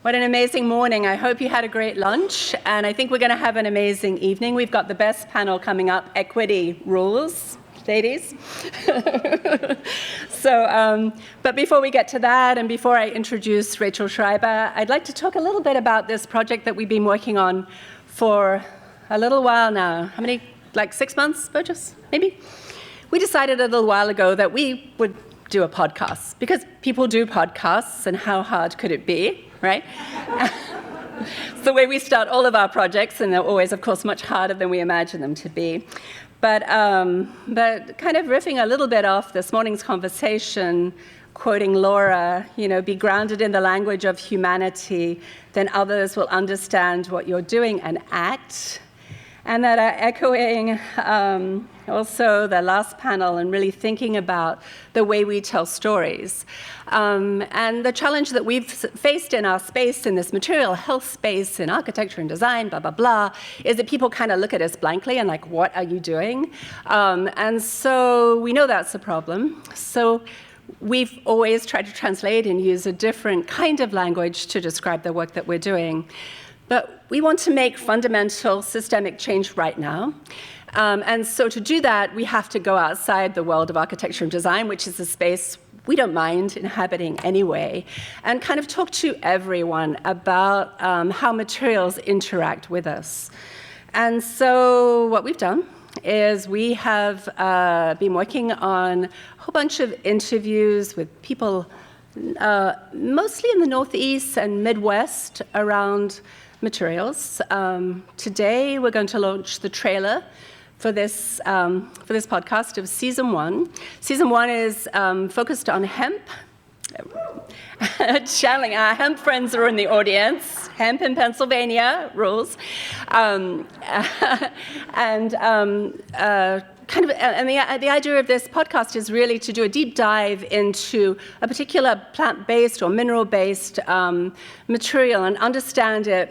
What an amazing morning. I hope you had a great lunch, and I think we're going to have an amazing evening. We've got the best panel coming up, Equity Rules, ladies. But before we get to that, and before I introduce Rachel Schreiber, I'd like to talk a little bit about this project that we've been working on for a little while now. How many, like 6 months, Burgess, maybe? We decided a little while ago that we would do a podcast, because people do podcasts, and how hard could it be, right? It's the way we start all of our projects, and they're always, of course, much harder than we imagine them to be. But kind of riffing a little bit off this morning's conversation, quoting Laura, be grounded in the language of humanity, then others will understand what you're doing and act. And that are echoing also the last panel and really thinking about the way we tell stories. And the challenge that we've faced in our space, in this material health space, in architecture and design, blah, blah, blah, is that people kind of look at us blankly and like, what are you doing? And so we know that's a problem. So we've always tried to translate and use a different kind of language to describe the work that we're doing. But we want to make fundamental systemic change right now. And so to do that, we have to go outside the world of architecture and design, which is a space we don't mind inhabiting anyway, and kind of talk to everyone about how materials interact with us. And so what we've done is we have been working on a whole bunch of interviews with people mostly in the Northeast and Midwest around materials. Today, we're going to launch the trailer for this podcast of season 1. Season 1 is focused on hemp. Channeling our hemp friends are in the audience. Hemp in Pennsylvania rules. And the idea of this podcast is really to do a deep dive into a particular plant-based or mineral-based material and understand it,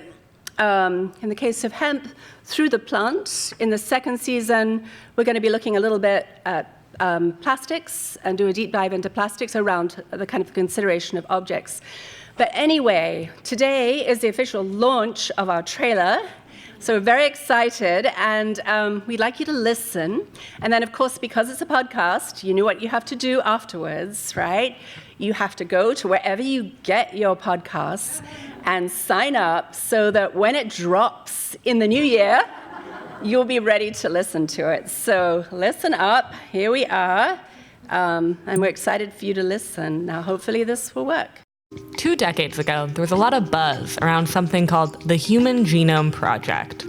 in the case of hemp, through the plant. In the second season, we're going to be looking a little bit at plastics and do a deep dive into plastics around the kind of consideration of objects. But anyway, today is the official launch of our trailer. So we're very excited, and we'd like you to listen. And then, of course, because it's a podcast, you know what you have to do afterwards, right? You have to go to wherever you get your podcasts and sign up so that when it drops in the new year, you'll be ready to listen to it. So listen up. Here we are. And we're excited for you to listen. Now, hopefully this will work. 2 decades ago, there was a lot of buzz around something called the Human Genome Project.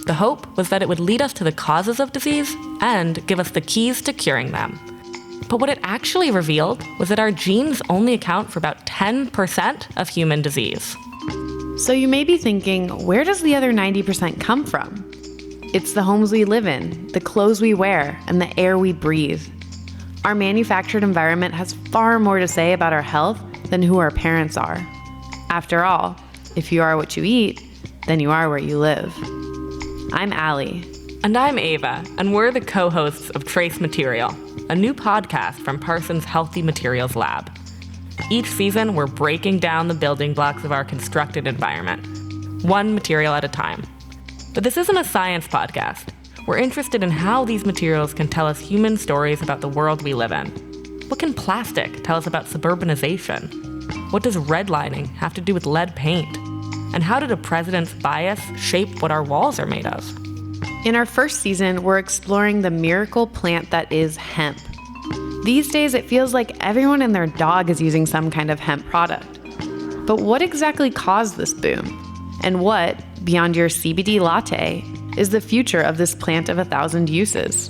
The hope was that it would lead us to the causes of disease and give us the keys to curing them. But what it actually revealed was that our genes only account for about 10% of human disease. So you may be thinking, where does the other 90% come from? It's the homes we live in, the clothes we wear, and the air we breathe. Our manufactured environment has far more to say about our health than who our parents are. After all, if you are what you eat, then you are where you live. I'm Allie. And I'm Ava, and we're the co-hosts of Trace Material, a new podcast from Parsons Healthy Materials Lab. Each season, we're breaking down the building blocks of our constructed environment, one material at a time. But this isn't a science podcast. We're interested in how these materials can tell us human stories about the world we live in. What can plastic tell us about suburbanization? What does redlining have to do with lead paint? And how did a president's bias shape what our walls are made of? In our first season, we're exploring the miracle plant that is hemp. These days, it feels like everyone and their dog is using some kind of hemp product. But what exactly caused this boom? And what, beyond your CBD latte, is the future of this plant of 1,000 uses?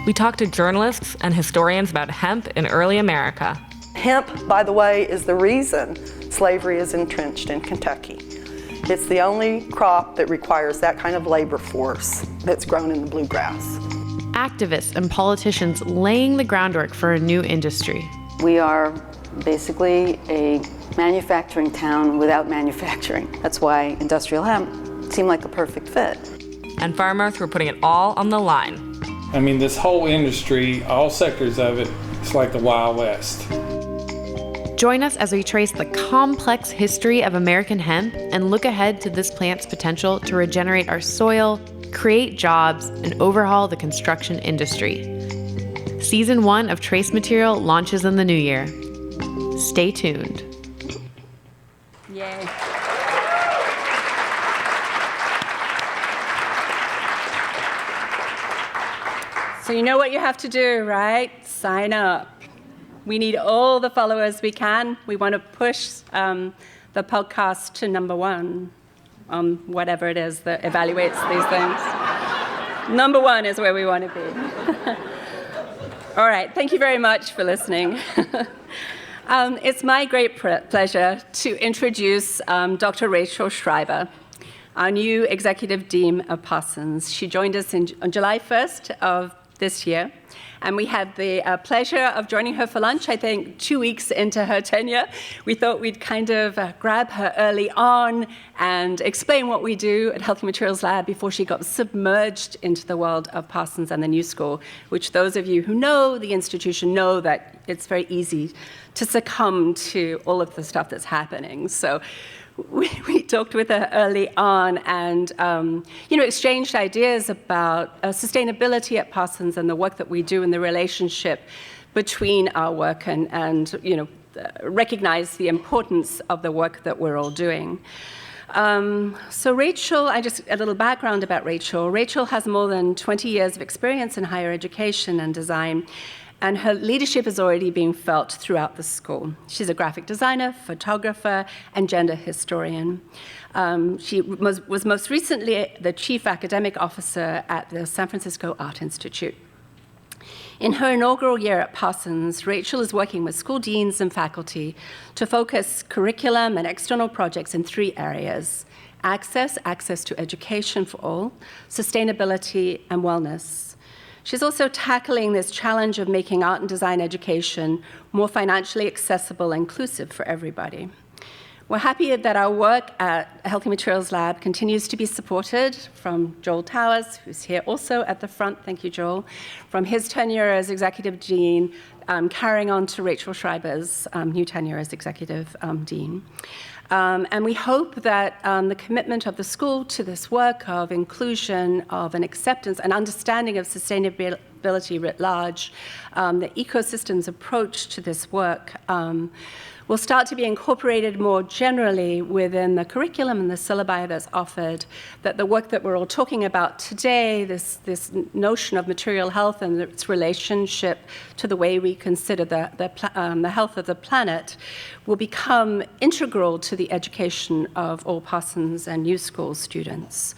We talked to journalists and historians about hemp in early America. Hemp, by the way, is the reason slavery is entrenched in Kentucky. It's the only crop that requires that kind of labor force that's grown in the bluegrass. Activists and politicians laying the groundwork for a new industry. We are basically a manufacturing town without manufacturing. That's why industrial hemp seemed like a perfect fit. And farmers were putting it all on the line. I mean, this whole industry, all sectors of it, it's like the Wild West. Join us as we trace the complex history of American hemp and look ahead to this plant's potential to regenerate our soil, create jobs, and overhaul the construction industry. Season 1 of Trace Material launches in the new year. Stay tuned. Yay. So you know what you have to do, right? Sign up. We need all the followers we can. We want to push the podcast to #1 on whatever it is that evaluates these things. #1 is where we want to be. All right, thank you very much for listening. It's my great pleasure to introduce Dr. Rachel Schreiber, our new Executive Dean of Parsons. She joined us on July 1st of this year, and we had the pleasure of joining her for lunch, I think 2 weeks into her tenure. We thought we'd kind of grab her early on and explain what we do at Healthy Materials Lab before she got submerged into the world of Parsons and the New School, which those of you who know the institution know that it's very easy to succumb to all of the stuff that's happening. So we talked with her early on and exchanged ideas about sustainability at Parsons and the work that we do and the relationship between our work and recognize the importance of the work that we're all doing. So Rachel, a little background about Rachel. Rachel has more than 20 years of experience in higher education and design, and her leadership is already being felt throughout the school. She's a graphic designer, photographer, and gender historian. She was most recently the chief academic officer at the San Francisco Art Institute. In her inaugural year at Parsons, Rachel is working with school deans and faculty to focus curriculum and external projects in 3 areas: access to education for all, sustainability, and wellness. She's also tackling this challenge of making art and design education more financially accessible and inclusive for everybody. We're happy that our work at Healthy Materials Lab continues to be supported from Joel Towers, who's here also at the front. Thank you, Joel. From his tenure as Executive Dean, carrying on to Rachel Schreiber's new tenure as Executive Dean. And we hope that the commitment of the school to this work of inclusion, of an acceptance, an understanding of sustainability writ large, the ecosystem's approach to this work will start to be incorporated more generally within the curriculum and the syllabi that's offered, that the work that we're all talking about today, this notion of material health and its relationship to the way we consider the health of the planet, will become integral to the education of all Parsons and New School students.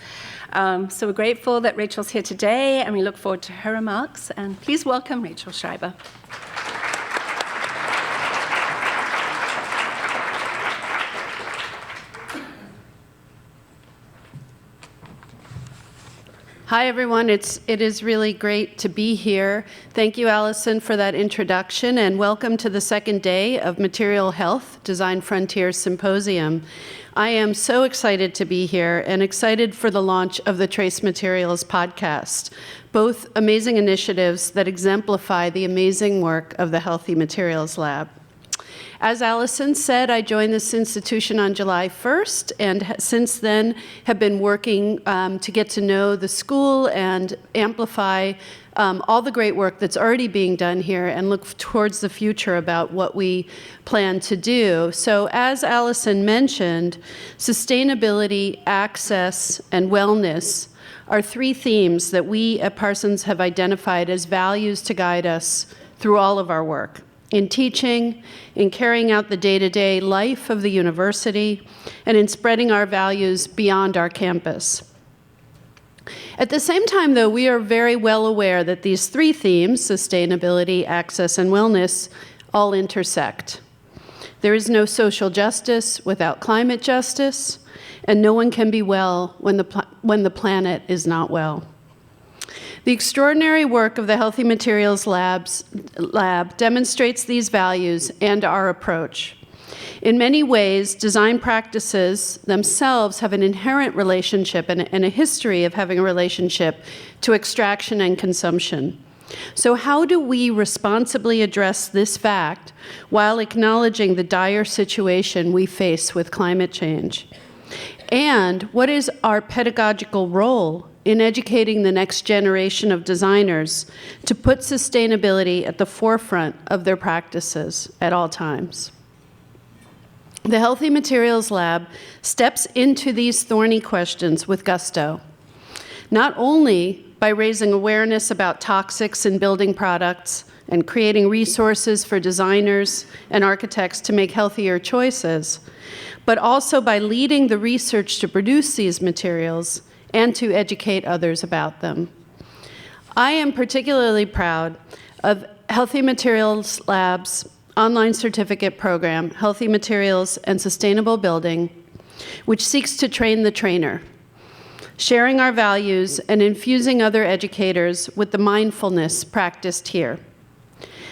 So we're grateful that Rachel's here today, and we look forward to her remarks. And please welcome Rachel Schreiber. Hi, everyone. It is really great to be here. Thank you, Allison, for that introduction, and welcome to the second day of Material Health Design Frontiers Symposium. I am so excited to be here and excited for the launch of the Trace Materials podcast, both amazing initiatives that exemplify the amazing work of the Healthy Materials Lab. As Allison said, I joined this institution on July 1st, and since then have been working to get to know the school and amplify all the great work that's already being done here and look towards the future about what we plan to do. So as Allison mentioned, sustainability, access, and wellness are 3 themes that we at Parsons have identified as values to guide us through all of our work. In teaching, in carrying out the day-to-day life of the university, and in spreading our values beyond our campus. At the same time, though, we are very well aware that these 3 themes, sustainability, access, and wellness, all intersect. There is no social justice without climate justice, and no one can be well when the planet is not well. The extraordinary work of the Healthy Materials Lab demonstrates these values and our approach. In many ways, design practices themselves have an inherent relationship and a history of having a relationship to extraction and consumption. So how do we responsibly address this fact while acknowledging the dire situation we face with climate change? And what is our pedagogical role in educating the next generation of designers to put sustainability at the forefront of their practices at all times? The Healthy Materials Lab steps into these thorny questions with gusto, not only by raising awareness about toxics in building products and creating resources for designers and architects to make healthier choices, but also by leading the research to produce these materials and to educate others about them. I am particularly proud of Healthy Materials Lab's online certificate program, Healthy Materials and Sustainable Building, which seeks to train the trainer, sharing our values and infusing other educators with the mindfulness practiced here.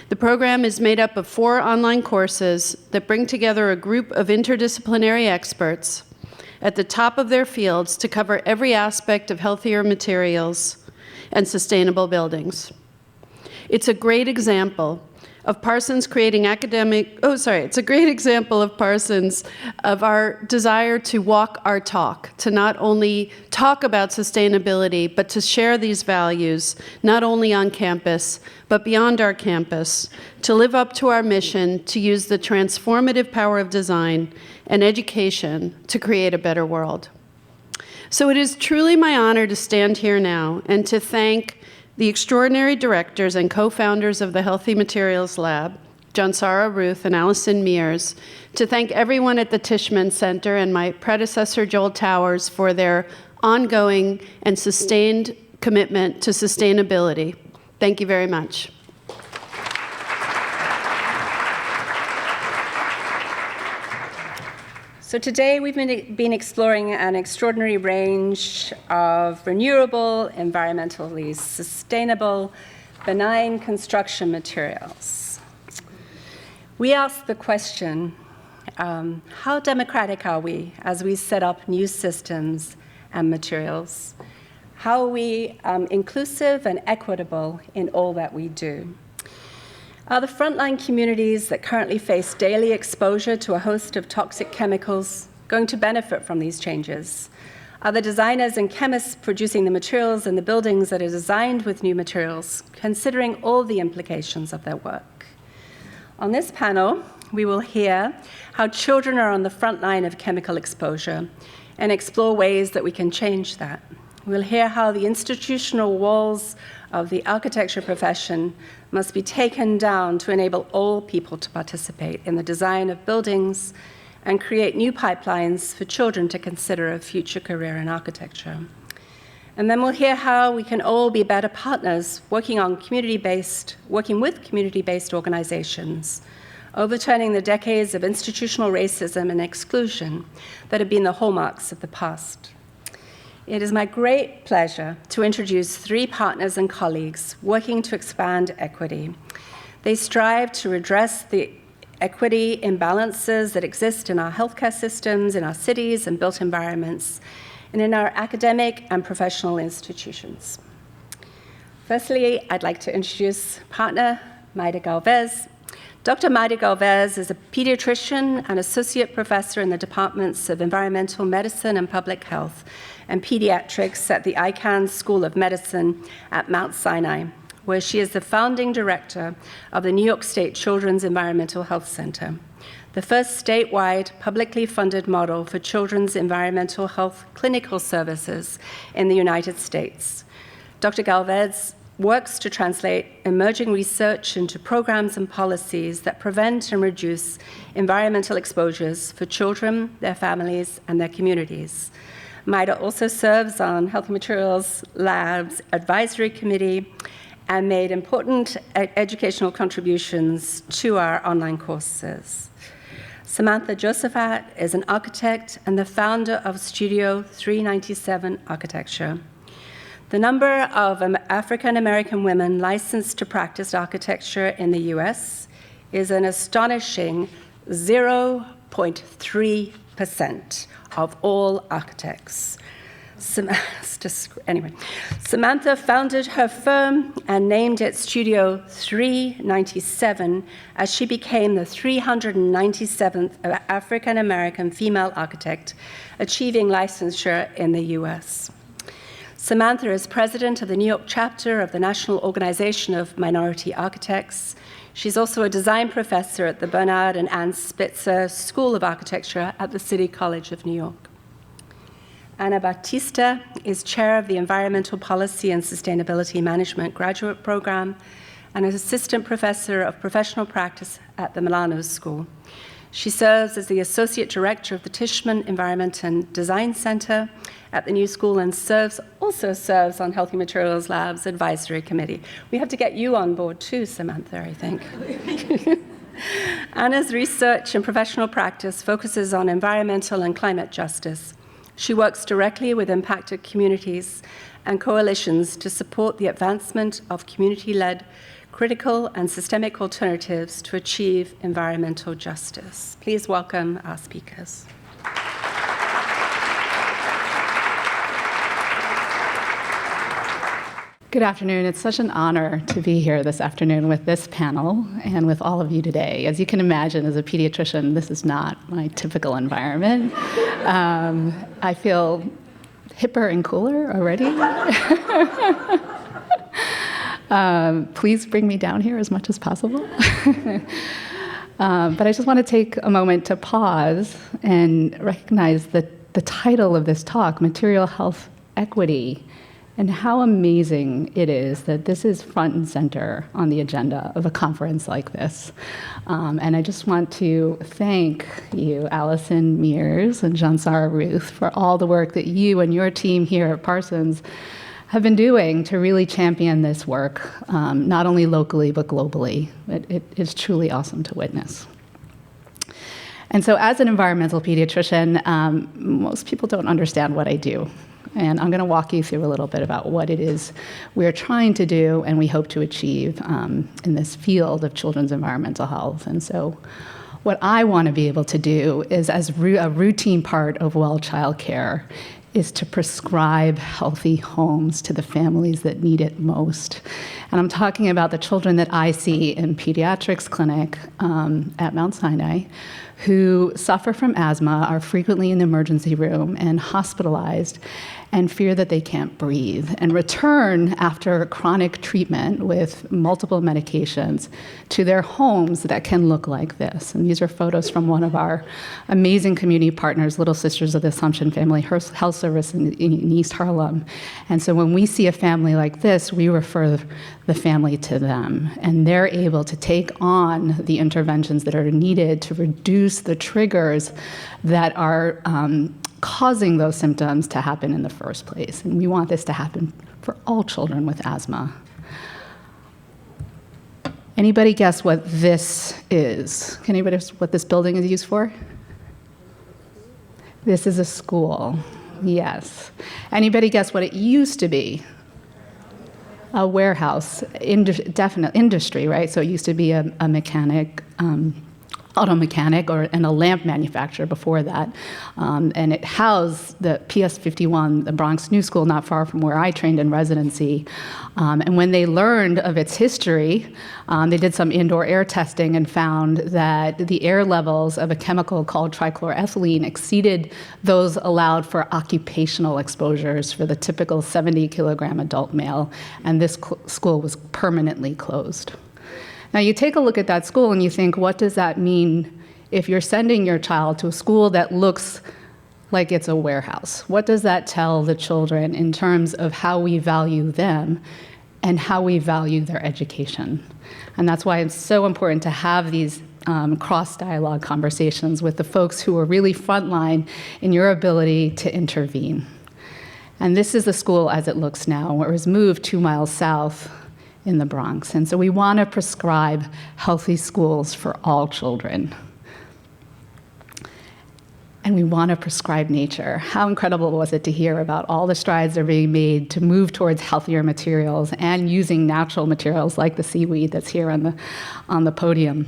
The program is made up of 4 online courses that bring together a group of interdisciplinary experts at the top of their fields to cover every aspect of healthier materials and sustainable buildings. It's a great example of Parsons creating it's a great example of Parsons, of our desire to walk our talk, to not only talk about sustainability, but to share these values, not only on campus, but beyond our campus, to live up to our mission to use the transformative power of design and education to create a better world. So it is truly my honor to stand here now and to thank the extraordinary directors and co-founders of the Healthy Materials Lab, Johnsara Ruth and Allison Mears, to thank everyone at the Tishman Center and my predecessor Joel Towers for their ongoing and sustained commitment to sustainability. Thank you very much. So today we've been exploring an extraordinary range of renewable, environmentally sustainable, benign construction materials. We ask the question, how democratic are we as we set up new systems and materials? How are we inclusive and equitable in all that we do? Are the frontline communities that currently face daily exposure to a host of toxic chemicals going to benefit from these changes? Are the designers and chemists producing the materials and the buildings that are designed with new materials considering all the implications of their work? On this panel, we will hear how children are on the front line of chemical exposure and explore ways that we can change that. We'll hear how the institutional walls of the architecture profession must be taken down to enable all people to participate in the design of buildings and create new pipelines for children to consider a future career in architecture. And then we'll hear how we can all be better partners working with community-based organizations, overturning the decades of institutional racism and exclusion that have been the hallmarks of the past. It is my great pleasure to introduce 3 partners and colleagues working to expand equity. They strive to redress the equity imbalances that exist in our healthcare systems, in our cities and built environments, and in our academic and professional institutions. Firstly, I'd like to introduce partner Maida Galvez. Dr. Maida Galvez is a pediatrician and associate professor in the departments of environmental medicine and public health and pediatrics at the Icahn School of Medicine at Mount Sinai, where she is the founding director of the New York State Children's Environmental Health Center, the first statewide publicly funded model for children's environmental health clinical services in the United States. Dr. Galvez works to translate emerging research into programs and policies that prevent and reduce environmental exposures for children, their families, and their communities. Maida also serves on Healthy Materials Lab's advisory committee and made important educational contributions to our online courses. Samantha Josephat is an architect and the founder of Studio 397 Architecture. The number of African American women licensed to practice architecture in the US is an astonishing 0.3% of all architects. Samantha founded her firm and named it Studio 397 as she became the 397th African-American female architect achieving licensure in the US. Samantha is president of the New York chapter of the National Organization of Minority Architects. She's also a design professor at the Bernard and Ann Spitzer School of Architecture at the City College of New York. Ana Batista is chair of the Environmental Policy and Sustainability Management Graduate Program and an assistant professor of professional practice at the Milano School. She serves as the associate director of the Tishman Environment and Design Center at the New School and also serves on Healthy Materials Lab's advisory committee. We have to get you on board too, Samantha, I think. Anna's research and professional practice focuses on environmental and climate justice. She works directly with impacted communities and coalitions to support the advancement of community-led, critical and systemic alternatives to achieve environmental justice. Please welcome our speakers. Good afternoon. It's such an honor to be here this afternoon with this panel and with all of you today. As you can imagine, as a pediatrician, this is not my typical environment. I feel hipper and cooler already. Please bring me down here as much as possible. But I just want to take a moment to pause and recognize that the title of this talk, Material Health Equity, and how amazing it is that this is front and center on the agenda of a conference like this. And I just want to thank you, Allison Mears and Jansara Ruth, for all the work that you and your team here at Parsons have been doing to really champion this work, not only locally, but globally. It is truly awesome to witness. And so as an environmental pediatrician, most people don't understand what I do. And I'm going to walk you through a little bit about what it is we're trying to do and we hope to achieve in this field of children's environmental health. And so what I want to be able to do is, as a routine part of well child care, is to prescribe healthy homes to the families that need it most. And I'm talking about the children that I see in pediatrics clinic at Mount Sinai who suffer from asthma, are frequently in the emergency room and hospitalized, and fear that they can't breathe, and return after chronic treatment with multiple medications to their homes that can look like this. And these are photos from one of our amazing community partners, Little Sisters of the Assumption Family Health Service in East Harlem. And so when we see a family like this, we refer the family to them, and they're able to take on the interventions that are needed to reduce the triggers that are causing those symptoms to happen in the first place. And we want this to happen for all children with asthma. Anybody guess what this is? Can anybody guess what this building is used for? This is a school, yes. Anybody guess what it used to be? A warehouse, definite industry, right? So it used to be a mechanic, auto mechanic and a lamp manufacturer before that. And it housed the PS51, the Bronx New School, not far from where I trained in residency. And when they learned of its history, they did some indoor air testing and found that the air levels of a chemical called trichloroethylene exceeded those allowed for occupational exposures for the typical 70-kilogram adult male. And this school was permanently closed. Now, you take a look at that school and you think, what does that mean if you're sending your child to a school that looks like it's a warehouse? What does that tell the children in terms of how we value them and how we value their education? And that's why it's so important to have these cross-dialogue conversations with the folks who are really frontline in your ability to intervene. And this is the school as it looks now, where it was moved 2 miles south in the Bronx. And so we want to prescribe healthy schools for all children. And we want to prescribe nature. How incredible was it to hear about all the strides that are being made to move towards healthier materials and using natural materials like the seaweed that's here on the podium.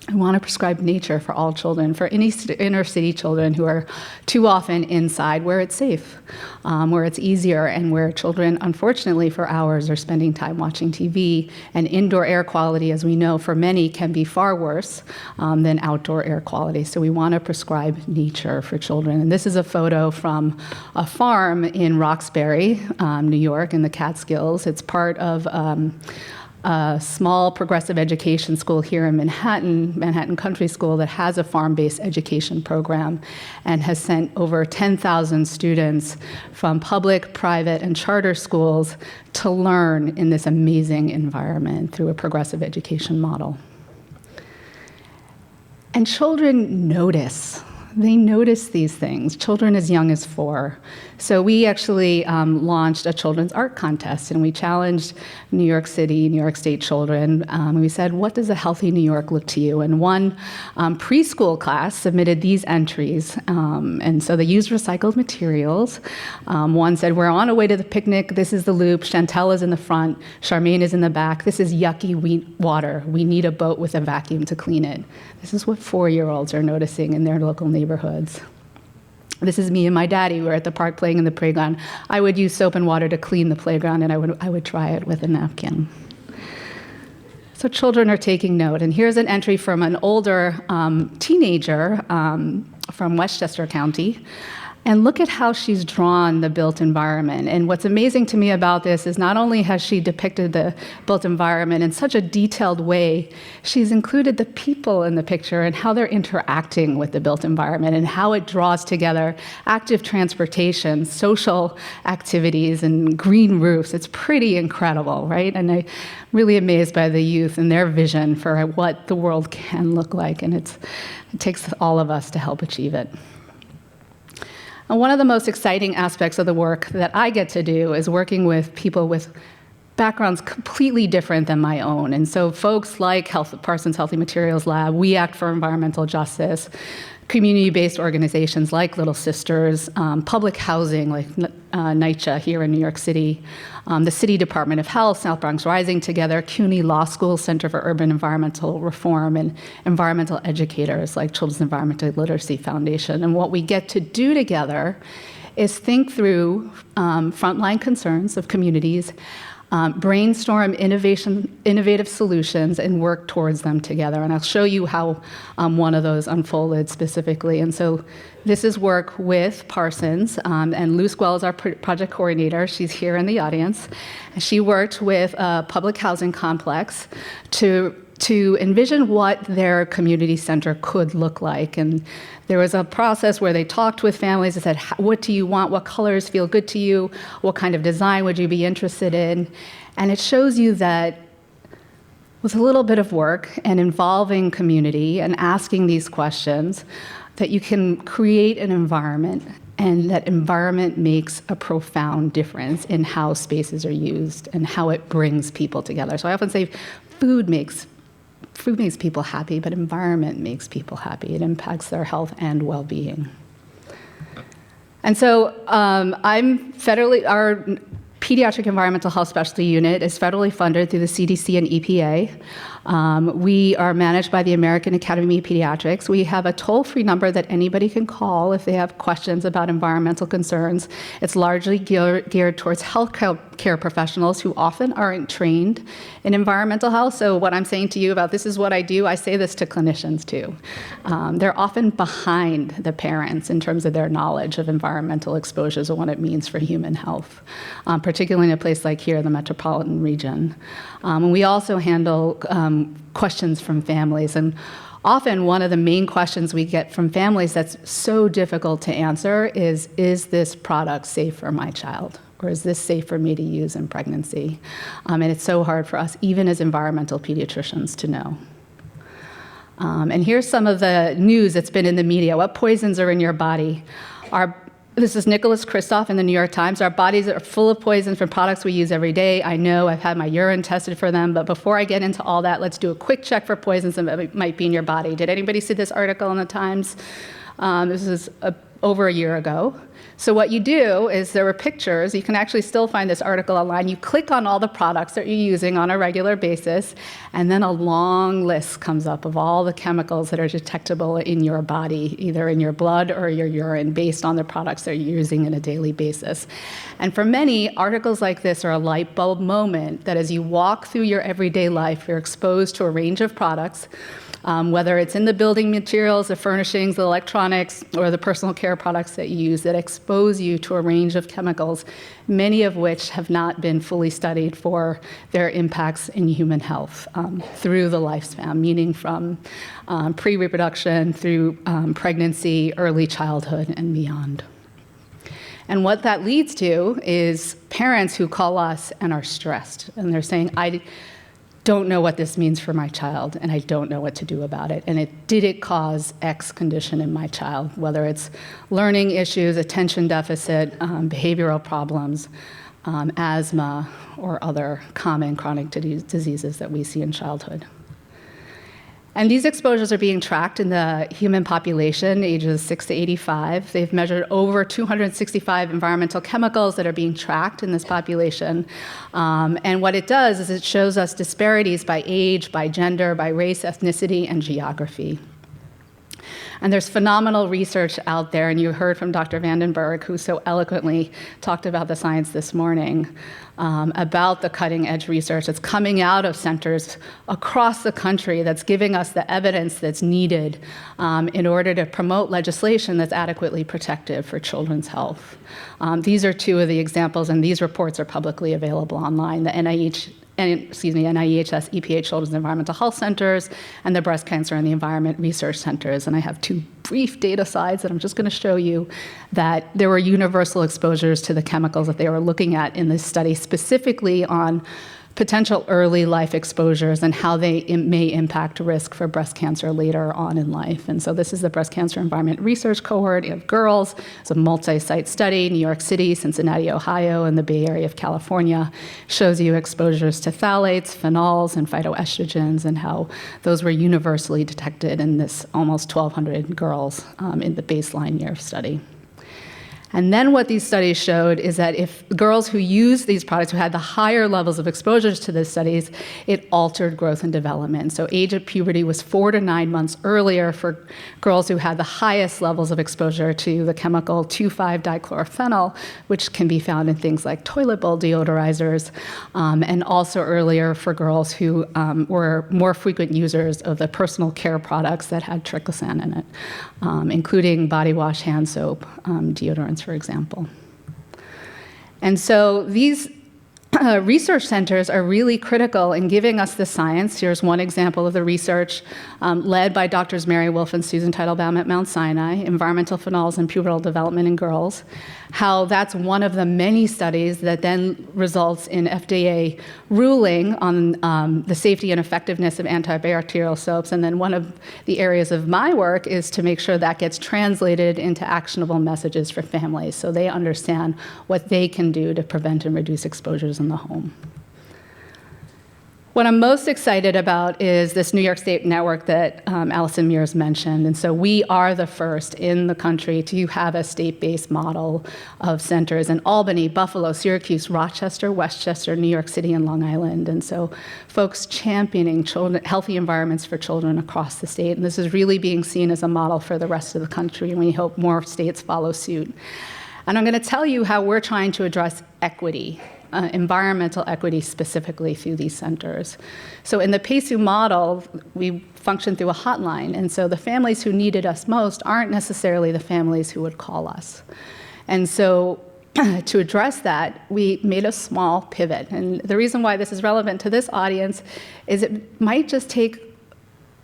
We want to prescribe nature for all children, for any inner city children who are too often inside where it's safe, where it's easier, and where children, unfortunately, for hours are spending time watching TV. And indoor air quality, as we know, for many can be far worse than outdoor air quality. So we want to prescribe nature for children. And this is a photo from a farm in Roxbury, New York, in the Catskills. It's part of a small progressive education school here in Manhattan Country School, that has a farm-based education program and has sent over 10,000 students from public, private, and charter schools to learn in this amazing environment through a progressive education model. And children notice. They notice these things, children as young as 4. So we actually launched a children's art contest, and we challenged New York City, New York State children. We said, what does a healthy New York look to you? And one preschool class submitted these entries. And so they used recycled materials. One said, we're on our way to the picnic. This is the loop. Chantel is in the front. Charmaine is in the back. This is yucky water. We need a boat with a vacuum to clean it. This is what 4-year-olds are noticing in their local neighborhoods. This is me and my daddy. We're at the park playing in the playground. I would use soap and water to clean the playground, and I would try it with a napkin. So children are taking note. And here's an entry from an older teenager from Westchester County. And look at how she's drawn the built environment. And what's amazing to me about this is not only has she depicted the built environment in such a detailed way, she's included the people in the picture and how they're interacting with the built environment and how it draws together active transportation, social activities, and green roofs. It's pretty incredible, right? And I'm really amazed by the youth and their vision for what the world can look like. And it takes all of us to help achieve it. And one of the most exciting aspects of the work that I get to do is working with people with backgrounds completely different than my own. And so folks like Parsons Healthy Materials Lab, We Act for Environmental Justice, community-based organizations like Little Sisters, public housing like NYCHA here in New York City, the City Department of Health, South Bronx Rising Together, CUNY Law School Center for Urban Environmental Reform, and environmental educators like Children's Environmental Literacy Foundation. And what we get to do together is think through frontline concerns of communities, brainstorm innovative solutions, and work towards them together. And I'll show you how one of those unfolded specifically. And so this is work with Parsons, and Lou Squell is our project coordinator. She's here in the audience. And she worked with a public housing complex to envision what their community center could look like. And there was a process where they talked with families and said, what do you want? What colors feel good to you? What kind of design would you be interested in? And it shows you that with a little bit of work and involving community and asking these questions, that you can create an environment, and that environment makes a profound difference in how spaces are used and how it brings people together. So I often say food makes people happy, but environment makes people happy. It impacts their health and well-being. And so our Pediatric Environmental Health Specialty Unit is federally funded through the CDC and EPA. We are managed by the American Academy of Pediatrics. We have a toll-free number that anybody can call if they have questions about environmental concerns. It's largely geared towards healthcare professionals who often aren't trained in environmental health. So what I'm saying to you about this is what I do, I say this to clinicians too. They're often behind the parents in terms of their knowledge of environmental exposures and what it means for human health, particularly in a place like here in the metropolitan region. And we also handle questions from families. And often one of the main questions we get from families that's so difficult to answer is this product safe for my child? Or is this safe for me to use in pregnancy? And it's so hard for us, even as environmental pediatricians, to know. And here's some of the news that's been in the media. What poisons are in your body? This is Nicholas Kristof in the New York Times. Our bodies are full of poisons from products we use every day. I know, I've had my urine tested for them, but before I get into all that, let's do a quick check for poisons that might be in your body. Did anybody see this article in the Times? This is over a year ago. So what you do is there were pictures. You can actually still find this article online. You click on all the products that you're using on a regular basis, and then a long list comes up of all the chemicals that are detectable in your body, either in your blood or your urine, based on the products that you're using on a daily basis. And for many, articles like this are a light bulb moment that as you walk through your everyday life, you're exposed to a range of products, whether it's in the building materials, the furnishings, the electronics, or the personal care products that you use that expose you to a range of chemicals, many of which have not been fully studied for their impacts in human health through the lifespan, meaning from pre-reproduction through pregnancy, early childhood, and beyond. And what that leads to is parents who call us and are stressed, and they're saying, I don't know what this means for my child, and I don't know what to do about it. And did it cause X condition in my child, whether it's learning issues, attention deficit, behavioral problems, asthma, or other common chronic diseases that we see in childhood. And these exposures are being tracked in the human population, ages 6 to 85. They've measured over 265 environmental chemicals that are being tracked in this population. And what it does is it shows us disparities by age, by gender, by race, ethnicity, and geography. And there's phenomenal research out there, and you heard from Dr. Vandenberg, who so eloquently talked about the science this morning, about the cutting-edge research that's coming out of centers across the country that's giving us the evidence that's needed in order to promote legislation that's adequately protective for children's health. These are two of the examples, and these reports are publicly available online. The NIHS, EPA Children's Environmental Health Centers, and the Breast Cancer and the Environment Research Centers. And I have two brief data slides that I'm just going to show you that there were universal exposures to the chemicals that they were looking at in this study, specifically on potential early life exposures and how they may impact risk for breast cancer later on in life. And so this is the Breast Cancer Environment Research Cohort of girls. It's a multi-site study, New York City, Cincinnati, Ohio, and the Bay Area of California. Shows you exposures to phthalates, phenols, and phytoestrogens, and how those were universally detected in this almost 1,200 girls in the baseline year of study. And then what these studies showed is that if girls who used these products, who had the higher levels of exposures to these studies, it altered growth and development. So age of puberty was 4 to 9 months earlier for girls who had the highest levels of exposure to the chemical 2,5-dichlorophenol, which can be found in things like toilet bowl deodorizers, and also earlier for girls who were more frequent users of the personal care products that had triclosan in it, including body wash, hand soap, deodorants, for example. And so these research centers are really critical in giving us the science. Here's one example of the research led by Drs. Mary Wolf and Susan Teitelbaum at Mount Sinai, environmental phenols and pubertal development in girls, how that's one of the many studies that then results in FDA ruling on the safety and effectiveness of antibacterial soaps. And then one of the areas of my work is to make sure that gets translated into actionable messages for families so they understand what they can do to prevent and reduce exposures in the home. What I'm most excited about is this New York State network that Allison Mears mentioned. And so we are the first in the country to have a state-based model of centers in Albany, Buffalo, Syracuse, Rochester, Westchester, New York City, and Long Island. And so folks championing healthy environments for children across the state. And this is really being seen as a model for the rest of the country, and we hope more states follow suit. And I'm going to tell you how we're trying to address equity, environmental equity specifically through these centers. So in the PACU model, we function through a hotline, and so the families who needed us most aren't necessarily the families who would call us. And so to address that, we made a small pivot. And the reason why this is relevant to this audience is it might just take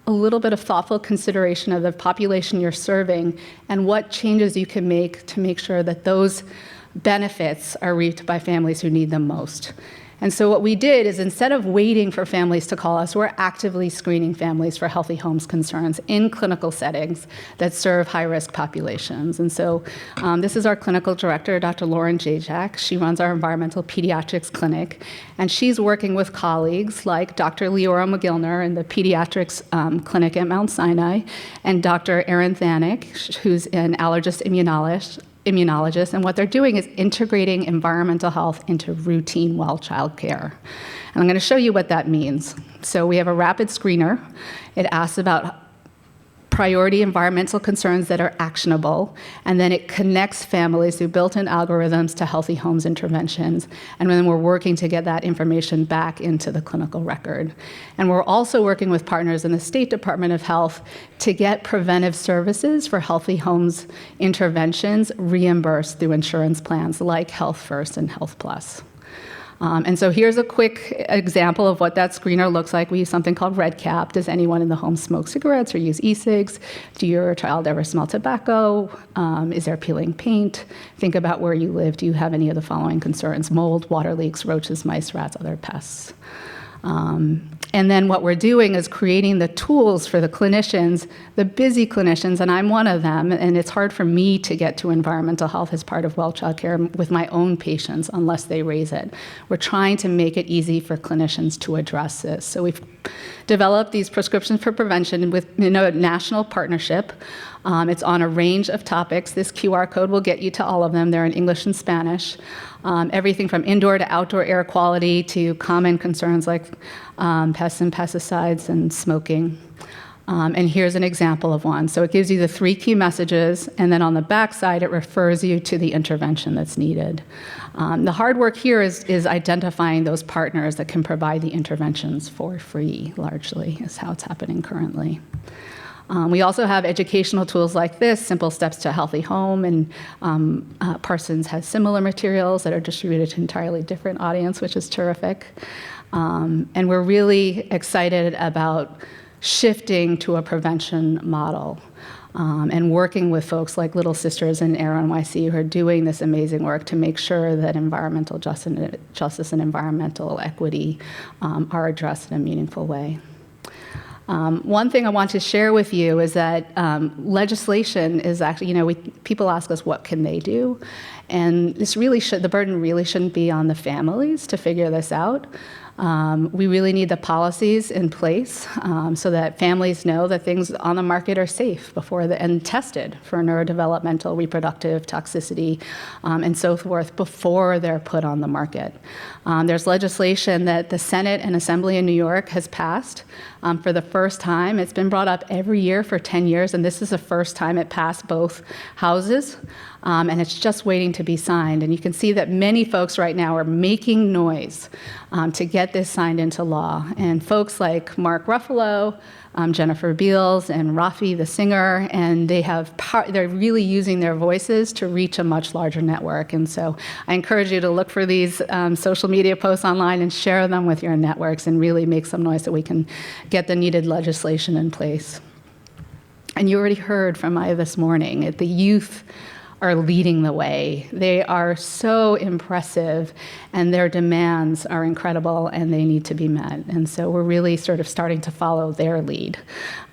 a little bit of thoughtful consideration of the population you're serving and what changes you can make to make sure that those benefits are reaped by families who need them most. And so what we did is instead of waiting for families to call us, we're actively screening families for healthy homes concerns in clinical settings that serve high-risk populations. And so this is our clinical director, Dr. Lauren Jajak. She runs our environmental pediatrics clinic, and she's working with colleagues like Dr. Leora McGillner in the pediatrics clinic at Mount Sinai, and Dr. Erin Thanik, who's an allergist immunologist, and what they're doing is integrating environmental health into routine well child care. And I'm going to show you what that means. So we have a rapid screener. It asks about priority environmental concerns that are actionable, and then it connects families through built-in algorithms to healthy homes interventions, and then we're working to get that information back into the clinical record. And we're also working with partners in the State Department of Health to get preventive services for healthy homes interventions reimbursed through insurance plans like Health First and Health Plus. And so here's a quick example of what that screener looks like. We use something called REDCap. Does anyone in the home smoke cigarettes or use e-cigs? Do your child ever smell tobacco? Is there peeling paint? Think about where you live. Do you have any of the following concerns? Mold, water leaks, roaches, mice, rats, other pests. And then what we're doing is creating the tools for the clinicians, the busy clinicians, and I'm one of them, and it's hard for me to get to environmental health as part of well child care with my own patients unless they raise it. We're trying to make it easy for clinicians to address this. So we've developed these prescriptions for prevention with a national partnership. It's on a range of topics. This QR code will get you to all of them. They're in English and Spanish. Everything from indoor to outdoor air quality to common concerns like pests and pesticides and smoking. And here's an example of one. So it gives you the 3 key messages, and then on the back side, it refers you to the intervention that's needed. The hard work here is identifying those partners that can provide the interventions for free, largely, is how it's happening currently. We also have educational tools like this, Simple Steps to a Healthy Home, and Parsons has similar materials that are distributed to an entirely different audience, which is terrific. And we're really excited about shifting to a prevention model and working with folks like Little Sisters and Air NYC who are doing this amazing work to make sure that environmental justice and environmental equity are addressed in a meaningful way. One thing I want to share with you is that legislation is actually, people ask us what can they do, and the burden really shouldn't be on the families to figure this out. We really need the policies in place so that families know that things on the market are safe and tested for neurodevelopmental, reproductive toxicity, and so forth before they're put on the market. There's legislation that the Senate and Assembly in New York has passed for the first time. It's been brought up every year for 10 years, and this is the first time it passed both houses. And it's just waiting to be signed. And you can see that many folks right now are making noise to get this signed into law. And folks like Mark Ruffalo, Jennifer Beals, and Rafi, the singer, and they're really using their voices to reach a much larger network. And so I encourage you to look for these social media posts online and share them with your networks and really make some noise so we can get the needed legislation in place. And you already heard from Maya this morning, the youth are leading the way. They are so impressive, and their demands are incredible, and they need to be met. And so we're really sort of starting to follow their lead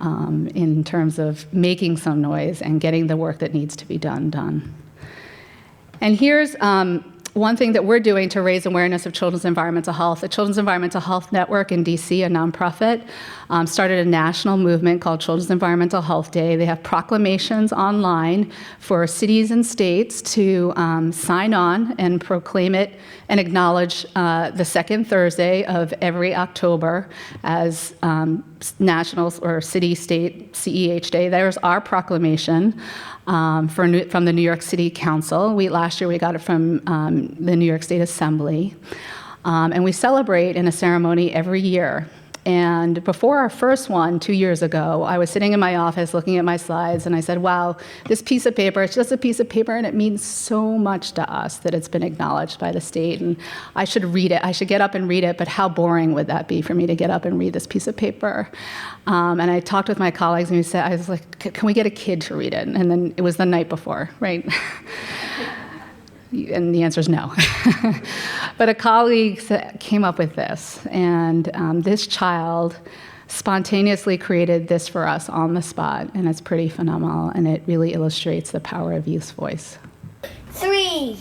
in terms of making some noise and getting the work that needs to be done. And here's one thing that we're doing to raise awareness of children's environmental health. The Children's Environmental Health Network in DC, a nonprofit, started a national movement called Children's Environmental Health Day. They have proclamations online for cities and states to sign on and proclaim it and acknowledge the second Thursday of every October as National or City State CEH Day. There's our proclamation from the New York City Council. Last year we got it from the New York State Assembly. And we celebrate in a ceremony every year. And before our first one 2 years ago, I was sitting in my office looking at my slides, and I said, wow, this piece of paper, it's just a piece of paper, and it means so much to us that it's been acknowledged by the state, and I should read it. I should get up and read it, but how boring would that be for me to get up and read this piece of paper? And I talked with my colleagues, and I was like, can we get a kid to read it? And then it was the night before, right? And the answer is no. But a colleague came up with this, and this child spontaneously created this for us on the spot, and it's pretty phenomenal, and it really illustrates the power of youth's voice. 3.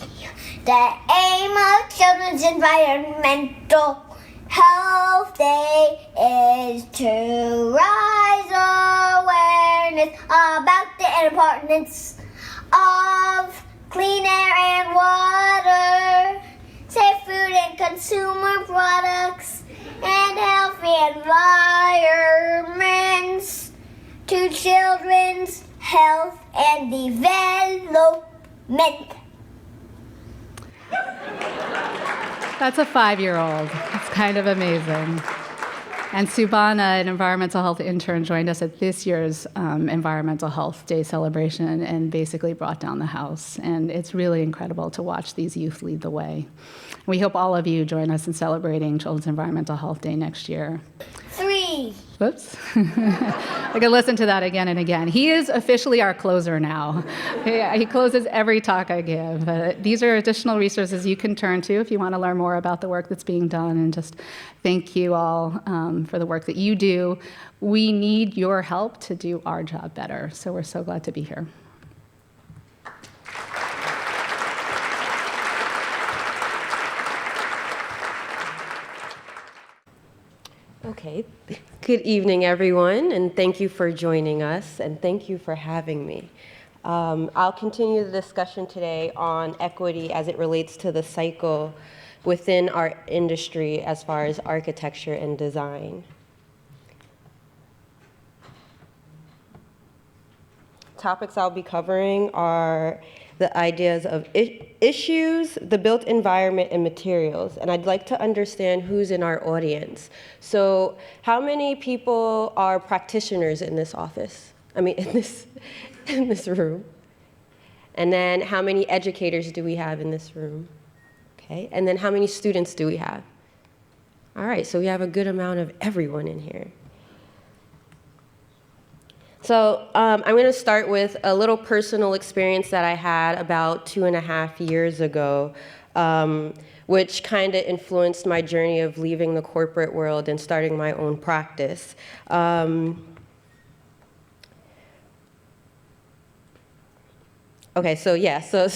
The aim of Children's Environmental Health Day is to raise awareness about the importance of clean air and water, safe food and consumer products, and healthy environments to children's health and development. That's a 5-year-old. It's kind of amazing. And Subhana, an environmental health intern, joined us at this year's Environmental Health Day celebration and basically brought down the house. And it's really incredible to watch these youth lead the way. We hope all of you join us in celebrating Children's Environmental Health Day next year. 3. Whoops. I can listen to that again and again. He is officially our closer now. He closes every talk I give. These are additional resources you can turn to if you want to learn more about the work that's being done. And just thank you all for the work that you do. We need your help to do our job better. So we're so glad to be here. Okay, good evening, everyone, and thank you for joining us, and thank you for having me. I'll continue the discussion today on equity as it relates to the cycle within our industry as far as architecture and design. Topics I'll be covering are the ideas of issues, the built environment, and materials. And I'd like to understand who's in our audience. So how many people are practitioners in this office? I mean, in this room? And then how many educators do we have in this room? Okay, and then how many students do we have? All right, so we have a good amount of everyone in here. So I'm going to start with a little personal experience that I had about 2.5 years ago, which kind of influenced my journey of leaving the corporate world and starting my own practice. Okay, so yeah, so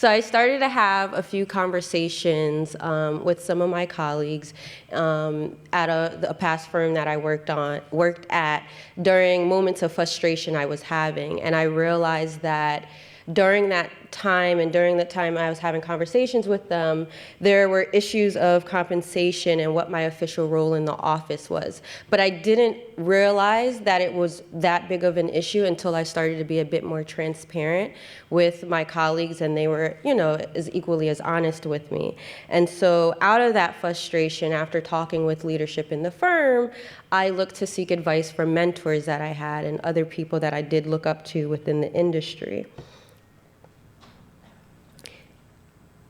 I started to have a few conversations with some of my colleagues at a past firm that I worked at during moments of frustration I was having, and I realized that during that time and during the time I was having conversations with them, there were issues of compensation and what my official role in the office was. But I didn't realize that it was that big of an issue until I started to be a bit more transparent with my colleagues, and they were, as equally as honest with me. And so out of that frustration, after talking with leadership in the firm, I looked to seek advice from mentors that I had and other people that I did look up to within the industry.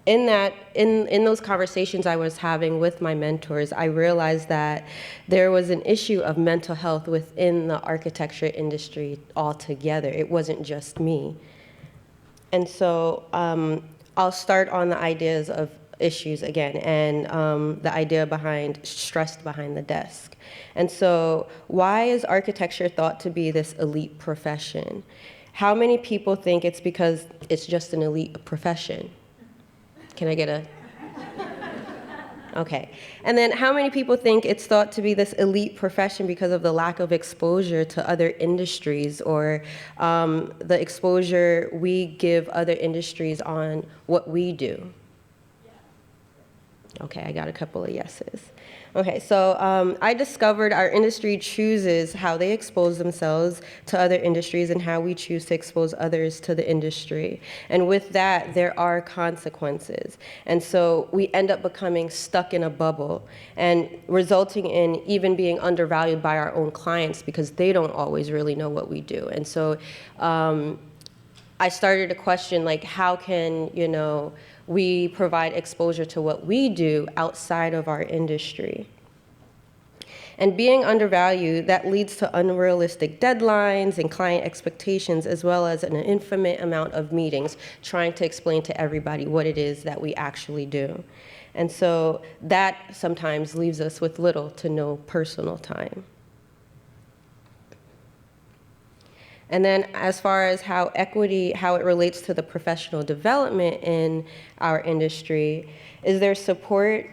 In those conversations I was having with my mentors, I realized that there was an issue of mental health within the architecture industry altogether. It wasn't just me. And so I'll start on the ideas of issues again, and the idea behind stressed behind the desk. And so why is architecture thought to be this elite profession? How many people think it's because it's just an elite profession? Can I get a? Okay. And then how many people think it's thought to be this elite profession because of the lack of exposure to other industries, or the exposure we give other industries on what we do? Okay, I got a couple of yeses. Okay, so I discovered our industry chooses how they expose themselves to other industries and how we choose to expose others to the industry. And with that, there are consequences. And so we end up becoming stuck in a bubble and resulting in even being undervalued by our own clients because they don't always really know what we do. And so I started to question, like, how can, we provide exposure to what we do outside of our industry? And being undervalued, that leads to unrealistic deadlines and client expectations, as well as an infinite amount of meetings trying to explain to everybody what it is that we actually do. And so that sometimes leaves us with little to no personal time. And then as far as how equity, how it relates to the professional development in our industry, is there support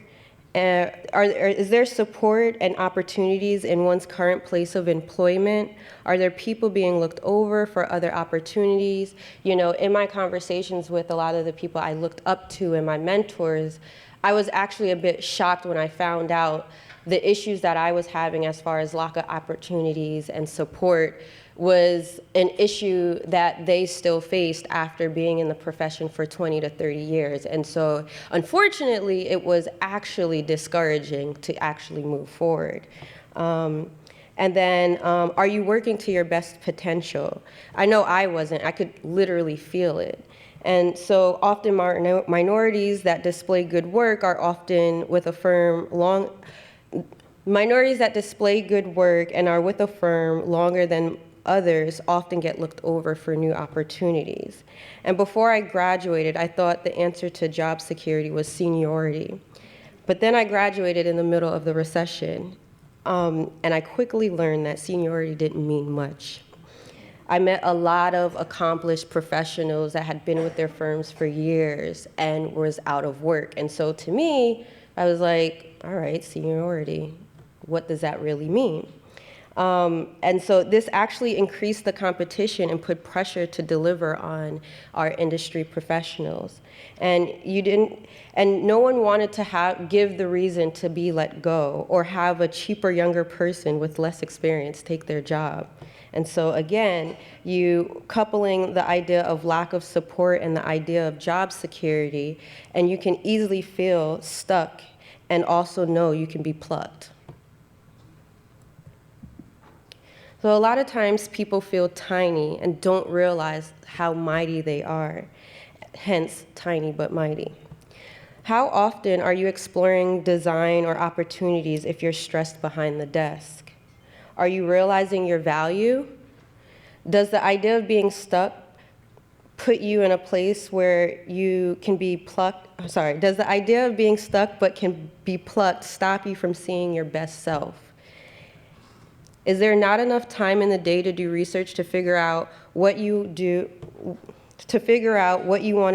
is there support and opportunities in one's current place of employment? Are there people being looked over for other opportunities? You know, in my conversations with a lot of the people I looked up to and my mentors, I was actually a bit shocked when I found out the issues that I was having as far as lack of opportunities and support was an issue that they still faced after being in the profession for 20 to 30 years. And so, unfortunately, it was actually discouraging to actually move forward. And then, are you working to your best potential? I know I wasn't. I could literally feel it. And so often minorities that display good work are often with a firm minorities that display good work and are with a firm longer than others often get looked over for new opportunities. And before I graduated, I thought the answer to job security was seniority. But then I graduated in the middle of the recession, and I quickly learned that seniority didn't mean much. I met a lot of accomplished professionals that had been with their firms for years and was out of work. And so to me, I was like, all right, seniority, what does that really mean? And so this actually increased the competition and put pressure to deliver on our industry professionals. And no one wanted to give the reason to be let go or have a cheaper younger person with less experience take their job. And so again, you coupling the idea of lack of support and the idea of job security, and you can easily feel stuck and also know you can be plucked. So a lot of times people feel tiny and don't realize how mighty they are, hence tiny but mighty. How often are you exploring design or opportunities if you're stressed behind the desk? Are you realizing your value? Does the idea of being stuck put you in a place where you can be plucked? Does the idea of being stuck but can be plucked stop you from seeing your best self? Is there not enough time in the day to do research to figure out what you want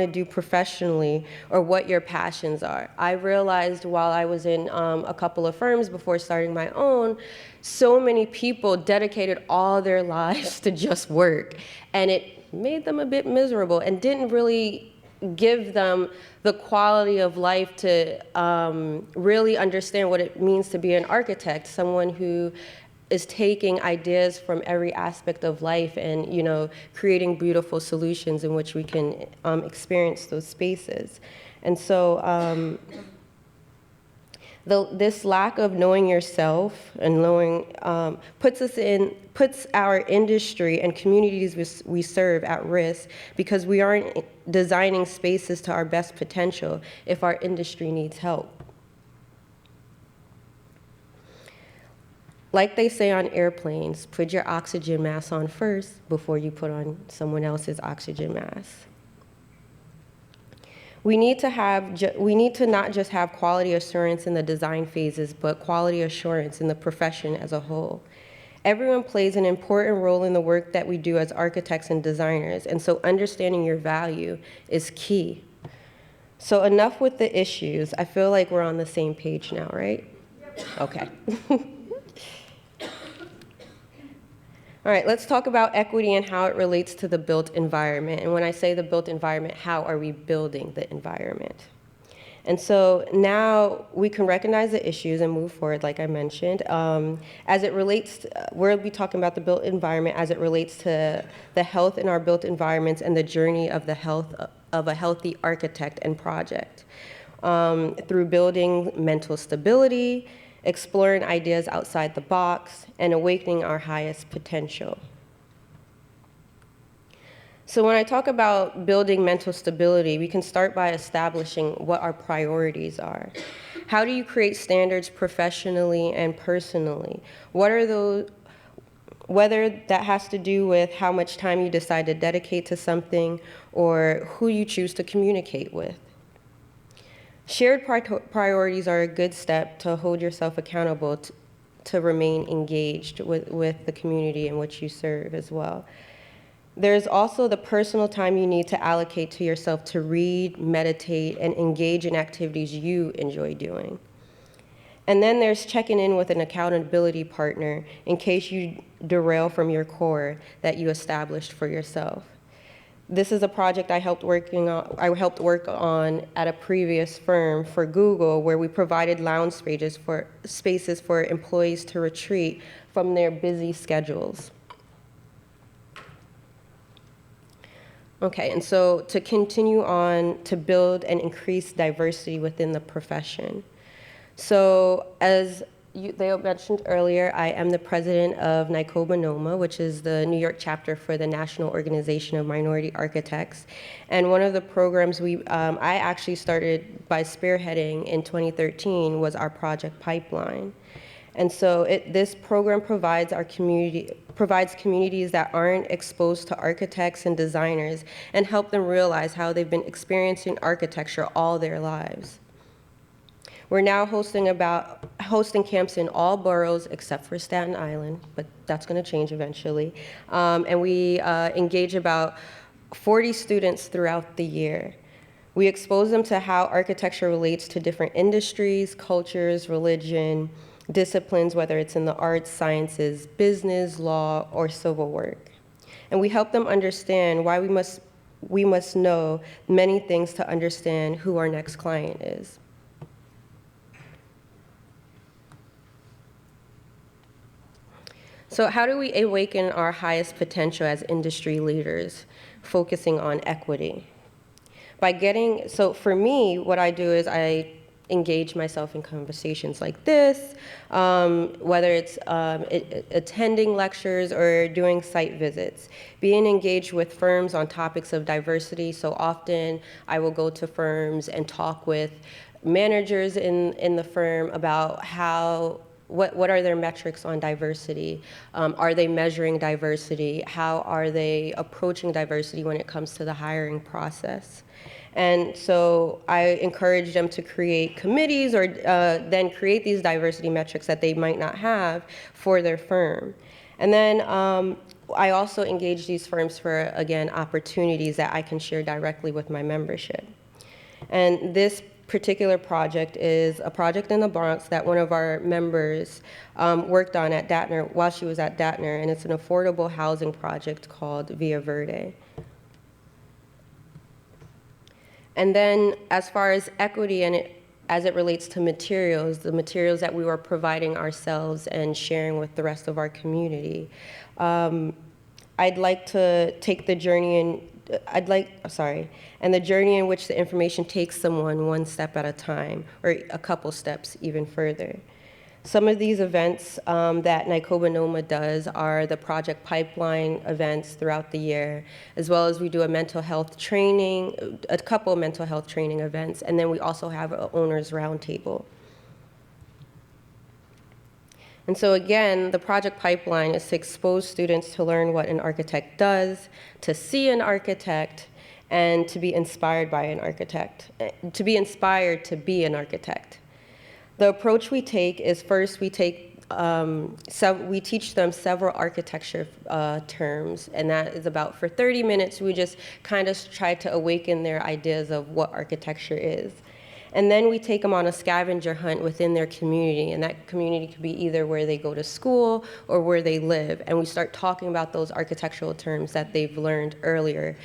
to do professionally or what your passions are? I realized while I was in a couple of firms before starting my own, so many people dedicated all their lives to just work, and it made them a bit miserable and didn't really give them the quality of life to really understand what it means to be an architect, someone who is taking ideas from every aspect of life and, you know, creating beautiful solutions in which we can experience those spaces. And so this lack of knowing yourself and knowing puts our industry and communities we serve at risk because we aren't designing spaces to our best potential if our industry needs help. Like they say on airplanes, put your oxygen mask on first before you put on someone else's oxygen mask. We need to not just have quality assurance in the design phases, but quality assurance in the profession as a whole. Everyone plays an important role in the work that we do as architects and designers, and so understanding your value is key. So enough with the issues. I feel like we're on the same page now, right? Okay. All right, let's talk about equity and how it relates to the built environment. And when I say the built environment, how are we building the environment? And so now we can recognize the issues and move forward, like I mentioned. As it relates, we'll be talking about the built environment as it relates to the health in our built environments and the journey of the health of a healthy architect and project. Through building mental stability, exploring ideas outside the box, and awakening our highest potential. So when I talk about building mental stability, we can start by establishing what our priorities are. How do you create standards professionally and personally? What are those, whether that has to do with how much time you decide to dedicate to something or who you choose to communicate with. Shared priorities are a good step to hold yourself accountable to remain engaged with the community in which you serve as well. There's also the personal time you need to allocate to yourself to read, meditate, and engage in activities you enjoy doing. And then there's checking in with an accountability partner in case you derail from your core that you established for yourself. This is a project I helped work on at a previous firm for Google, where we provided lounge spaces for employees to retreat from their busy schedules. Okay, and so to continue on to build and increase diversity within the profession. So as they mentioned earlier, I am the president of NYCOBA NOMA, which is the New York chapter for the National Organization of Minority Architects. And one of the programs I actually started by spearheading in 2013 was our project pipeline. And so this program provides communities that aren't exposed to architects and designers and help them realize how they've been experiencing architecture all their lives. We're now hosting camps in all boroughs except for Staten Island, but that's going to change eventually. And we engage about 40 students throughout the year. We expose them to how architecture relates to different industries, cultures, religion, disciplines, whether it's in the arts, sciences, business, law, or civil work. And we help them understand why we must know many things to understand who our next client is. So how do we awaken our highest potential as industry leaders, focusing on equity? So for me, what I do is I engage myself in conversations like this, whether it's attending lectures or doing site visits, being engaged with firms on topics of diversity. So often I will go to firms and talk with managers in the firm about what are their metrics on diversity? Are they measuring diversity? How are they approaching diversity when it comes to the hiring process? And so I encourage them to create committees or then create these diversity metrics that they might not have for their firm. And then I also engage these firms for, again, opportunities that I can share directly with my membership. And this particular project is a project in the Bronx that one of our members worked on at Datner while she was at Datner, and it's an affordable housing project called Via Verde. And then as far as equity and as it relates to materials, the materials that we were providing ourselves and sharing with the rest of our community, I'd like to take the journey and the journey in which the information takes someone one step at a time, or a couple steps even further. Some of these events that NYCOBA NOMA does are the project pipeline events throughout the year, as well as we do a couple of mental health training events, and then we also have an owners roundtable. And so again, the project pipeline is to expose students to learn what an architect does, to see an architect, and to be inspired by an architect, to be inspired to be an architect. The approach we take is first we teach them several architecture terms, and that is about for 30 minutes, we just kind of try to awaken their ideas of what architecture is. And then we take them on a scavenger hunt within their community, and that community could be either where they go to school or where they live, and we start talking about those architectural terms that they've learned earlier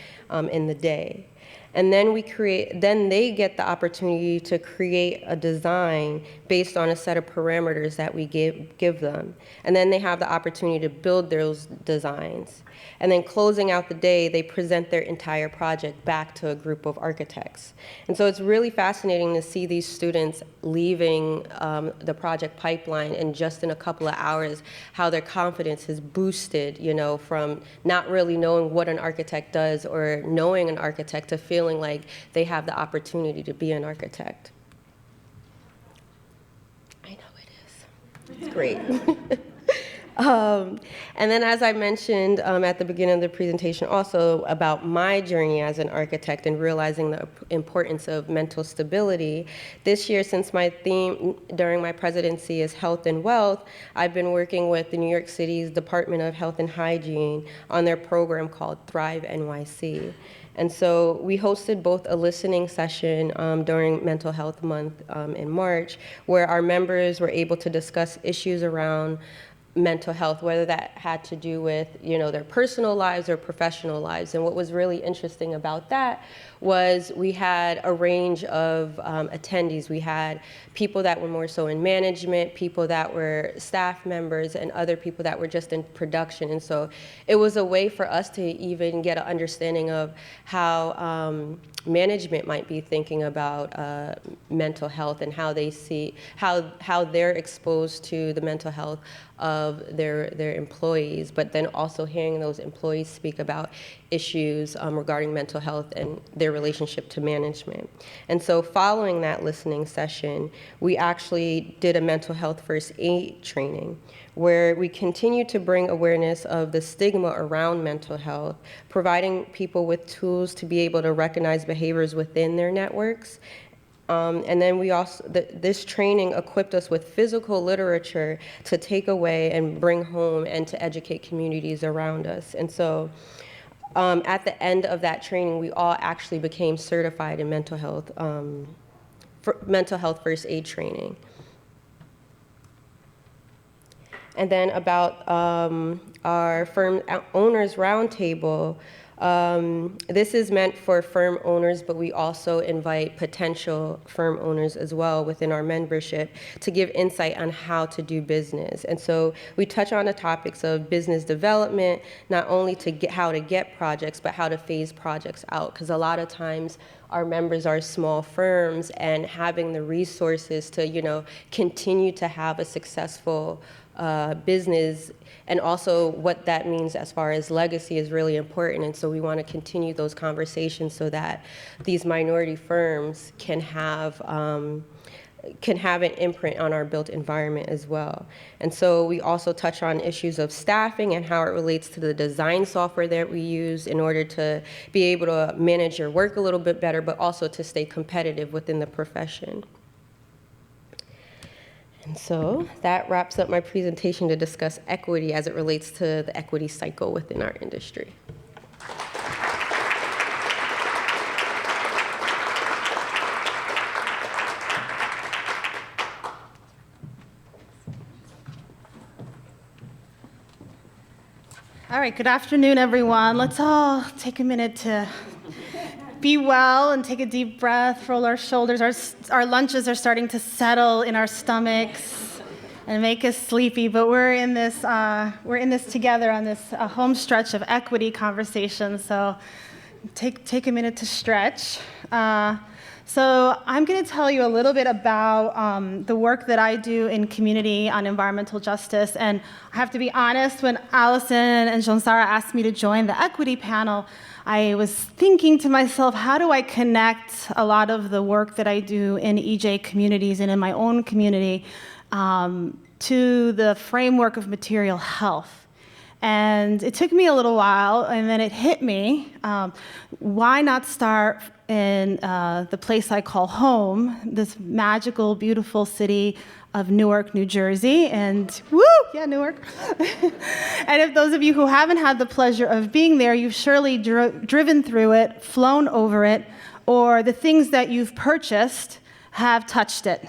in the day. And then they get the opportunity to create a design based on a set of parameters that we give them. And then they have the opportunity to build those designs. And then closing out the day, they present their entire project back to a group of architects. And so it's really fascinating to see these students leaving the project pipeline, and just in a couple of hours, how their confidence has boosted, from not really knowing what an architect does or knowing an architect to feeling like they have the opportunity to be an architect. It's great. And then, as I mentioned at the beginning of the presentation, also about my journey as an architect and realizing the importance of mental stability. This year, since my theme during my presidency is health and wealth, I've been working with the New York City's Department of Health and Hygiene on their program called Thrive NYC. And so we hosted both a listening session during Mental Health Month in March, where our members were able to discuss issues around mental health, whether that had to do with, their personal lives or professional lives. And what was really interesting about that was we had a range of attendees. We had people that were more so in management, people that were staff members, and other people that were just in production. And so it was a way for us to even get an understanding of how management might be thinking about mental health and how they see, how they're exposed to the mental health of their employees, but then also hearing those employees speak about issues regarding mental health and their relationship to management. And so following that listening session, we actually did a mental health first aid training where we continue to bring awareness of the stigma around mental health, providing people with tools to be able to recognize behaviors within their networks. And then we also, this training equipped us with physical literature to take away and bring home and to educate communities around us. And so at the end of that training, we all actually became certified in mental health first aid training. And then about our firm owners roundtable, this is meant for firm owners, but we also invite potential firm owners as well within our membership to give insight on how to do business. And so we touch on the topics of business development, not only to get how to get projects, but how to phase projects out. Because a lot of times our members are small firms, and having the resources to, continue to have a successful business, and also what that means as far as legacy is really important. And so we want to continue those conversations so that these minority firms can have an imprint on our built environment as well. And so we also touch on issues of staffing and how it relates to the design software that we use in order to be able to manage your work a little bit better, but also to stay competitive within the profession. And so that wraps up my presentation to discuss equity as it relates to the equity cycle within our industry. All right, good afternoon, everyone. Let's all take a minute to be well and take a deep breath, roll our shoulders. Our lunches are starting to settle in our stomachs and make us sleepy, but we're in this together on this home stretch of equity conversation. So take a minute to stretch. So I'm going to tell you a little bit about the work that I do in community on environmental justice. And I have to be honest, when Allison and Jean-Sara asked me to join the equity panel, I was thinking to myself, how do I connect a lot of the work that I do in EJ communities and in my own community to the framework of material health? And it took me a little while, and then it hit me. Why not start in the place I call home, this magical, beautiful city of Newark, New Jersey, and woo, yeah, Newark. And if those of you who haven't had the pleasure of being there, you've surely driven through it, flown over it, or the things that you've purchased have touched it.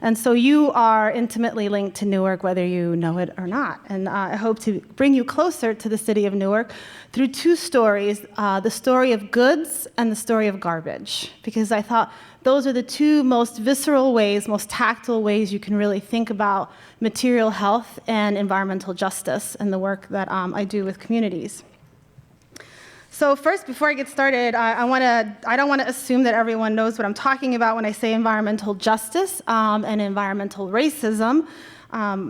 And so you are intimately linked to Newark, whether you know it or not. And I hope to bring you closer to the city of Newark through two stories, the story of goods and the story of garbage, because I thought those are the two most visceral ways, most tactile ways you can really think about material health and environmental justice and the work that I do with communities. So first, before I get started, I don't want to assume that everyone knows what I'm talking about when I say environmental justice and environmental racism.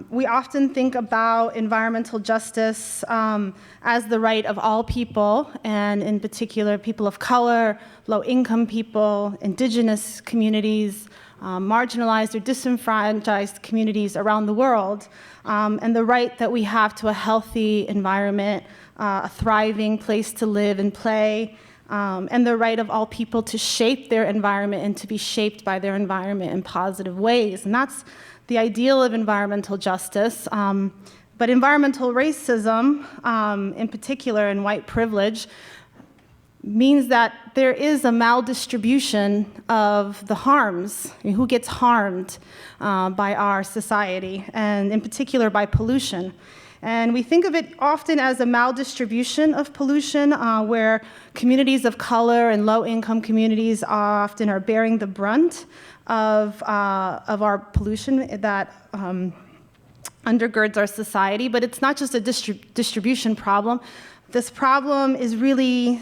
We often think about environmental justice as the right of all people, and in particular, people of color, low-income people, indigenous communities, marginalized or disenfranchised communities around the world, and the right that we have to a healthy environment, a thriving place to live and play, and the right of all people to shape their environment and to be shaped by their environment in positive ways. And that's the ideal of environmental justice. But environmental racism, in particular, and white privilege, means that there is a maldistribution of the harms, who gets harmed by our society, and in particular by pollution. And we think of it often as a maldistribution of pollution, where communities of color and low-income communities often are bearing the brunt of our pollution that undergirds our society. But it's not just a distribution problem. This problem is really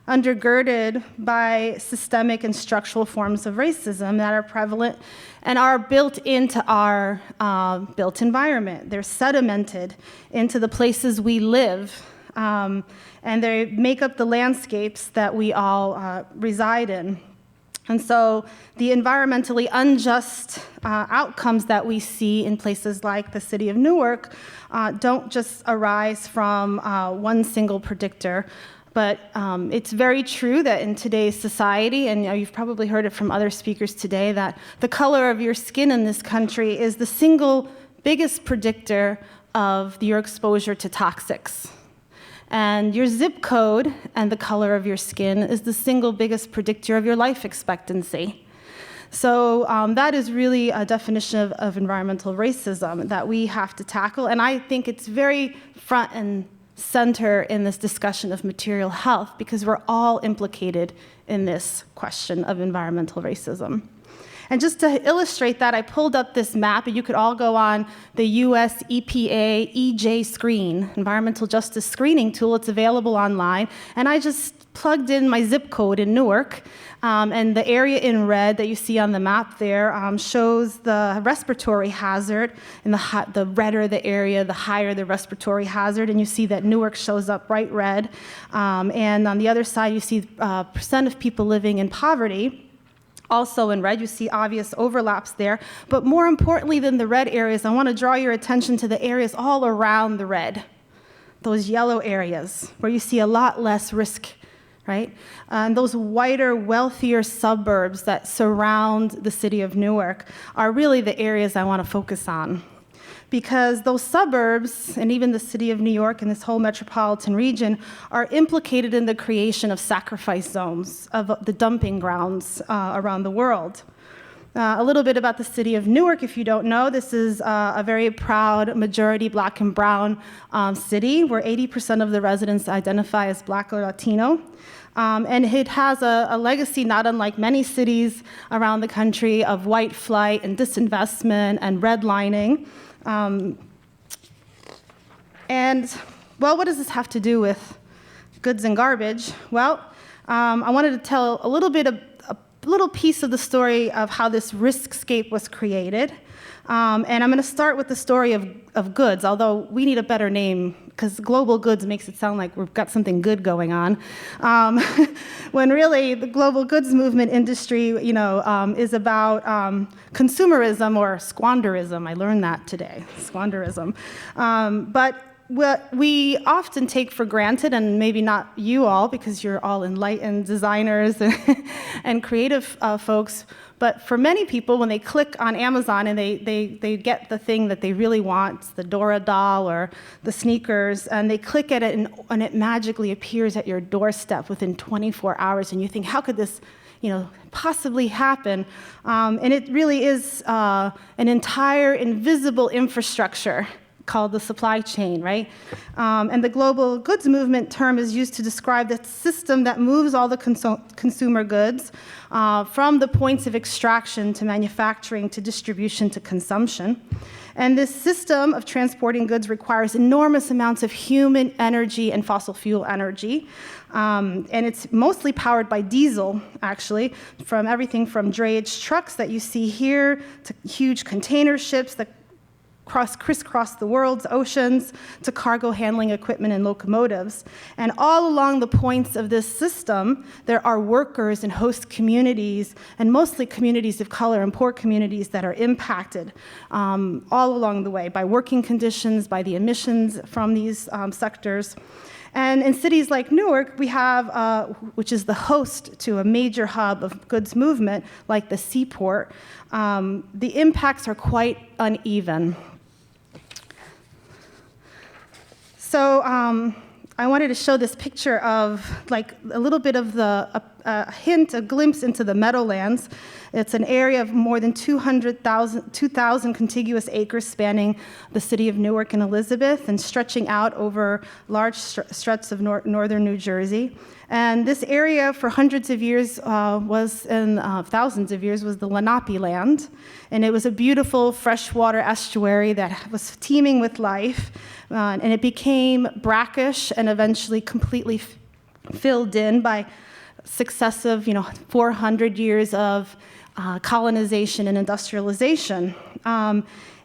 undergirded by systemic and structural forms of racism that are prevalent and are built into our built environment. They're sedimented into the places we live, and they make up the landscapes that we all reside in. And so the environmentally unjust outcomes that we see in places like the city of Newark don't just arise from one single predictor. But it's very true that in today's society, and you've probably heard it from other speakers today, that the color of your skin in this country is the single biggest predictor of your exposure to toxics. And your zip code and the color of your skin is the single biggest predictor of your life expectancy. So that is really a definition of environmental racism that we have to tackle. And I think it's very front and center in this discussion of material health, because we're all implicated in this question of environmental racism. And just to illustrate that, I pulled up this map, and you could all go on the US EPA EJ Screen, Environmental Justice Screening tool. It's available online. And I just plugged in my zip code in Newark, and the area in red that you see on the map there shows the respiratory hazard. And the redder the area, the higher the respiratory hazard. And you see that Newark shows up bright red. And on the other side, you see percent of people living in poverty. Also in red, you see obvious overlaps there. But more importantly than the red areas, I want to draw your attention to the areas all around the red, those yellow areas where you see a lot less risk, right? And those whiter, wealthier suburbs that surround the city of Newark are really the areas I want to focus on. Because those suburbs, and even the city of New York and this whole metropolitan region, are implicated in the creation of sacrifice zones, of the dumping grounds around the world. A little bit about the city of Newark, if you don't know. This is a very proud majority Black and brown city where 80% of the residents identify as Black or Latino. And it has a legacy not unlike many cities around the country of white flight and disinvestment and redlining. And, well, what does this have to do with goods and garbage? Well, I wanted to tell a little piece of the story of how this riskscape was created. And I'm going to start with the story of goods, although we need a better name, because global goods makes it sound like we've got something good going on. When really the global goods movement industry, is about consumerism or squanderism. I learned that today, squanderism. But what we often take for granted, and maybe not you all, because you're all enlightened designers and creative folks, but for many people, when they click on Amazon and they get the thing that they really want, the Dora doll or the sneakers, and they click at it and it magically appears at your doorstep within 24 hours, and you think, how could this possibly happen? And it really is an entire invisible infrastructure called the supply chain, right? And the global goods movement term is used to describe the system that moves all the consumer goods from the points of extraction to manufacturing to distribution to consumption. And this system of transporting goods requires enormous amounts of human energy and fossil fuel energy. And it's mostly powered by diesel, actually, from everything from drayage trucks that you see here to huge container ships that crisscross the world's oceans to cargo handling equipment and locomotives. And all along the points of this system, there are workers in host communities, and mostly communities of color and poor communities that are impacted all along the way by working conditions, by the emissions from these sectors. And in cities like Newark, we have, which is the host to a major hub of goods movement, like the seaport, the impacts are quite uneven. So I wanted to show this picture of like a little bit of a glimpse into the Meadowlands. It's an area of more than 2,000 contiguous acres spanning the city of Newark and Elizabeth and stretching out over large stretches of northern New Jersey. And this area for hundreds of years thousands of years was the Lenape land. And it was a beautiful freshwater estuary that was teeming with life. And it became brackish and eventually completely filled in by successive, 400 years of colonization and industrialization.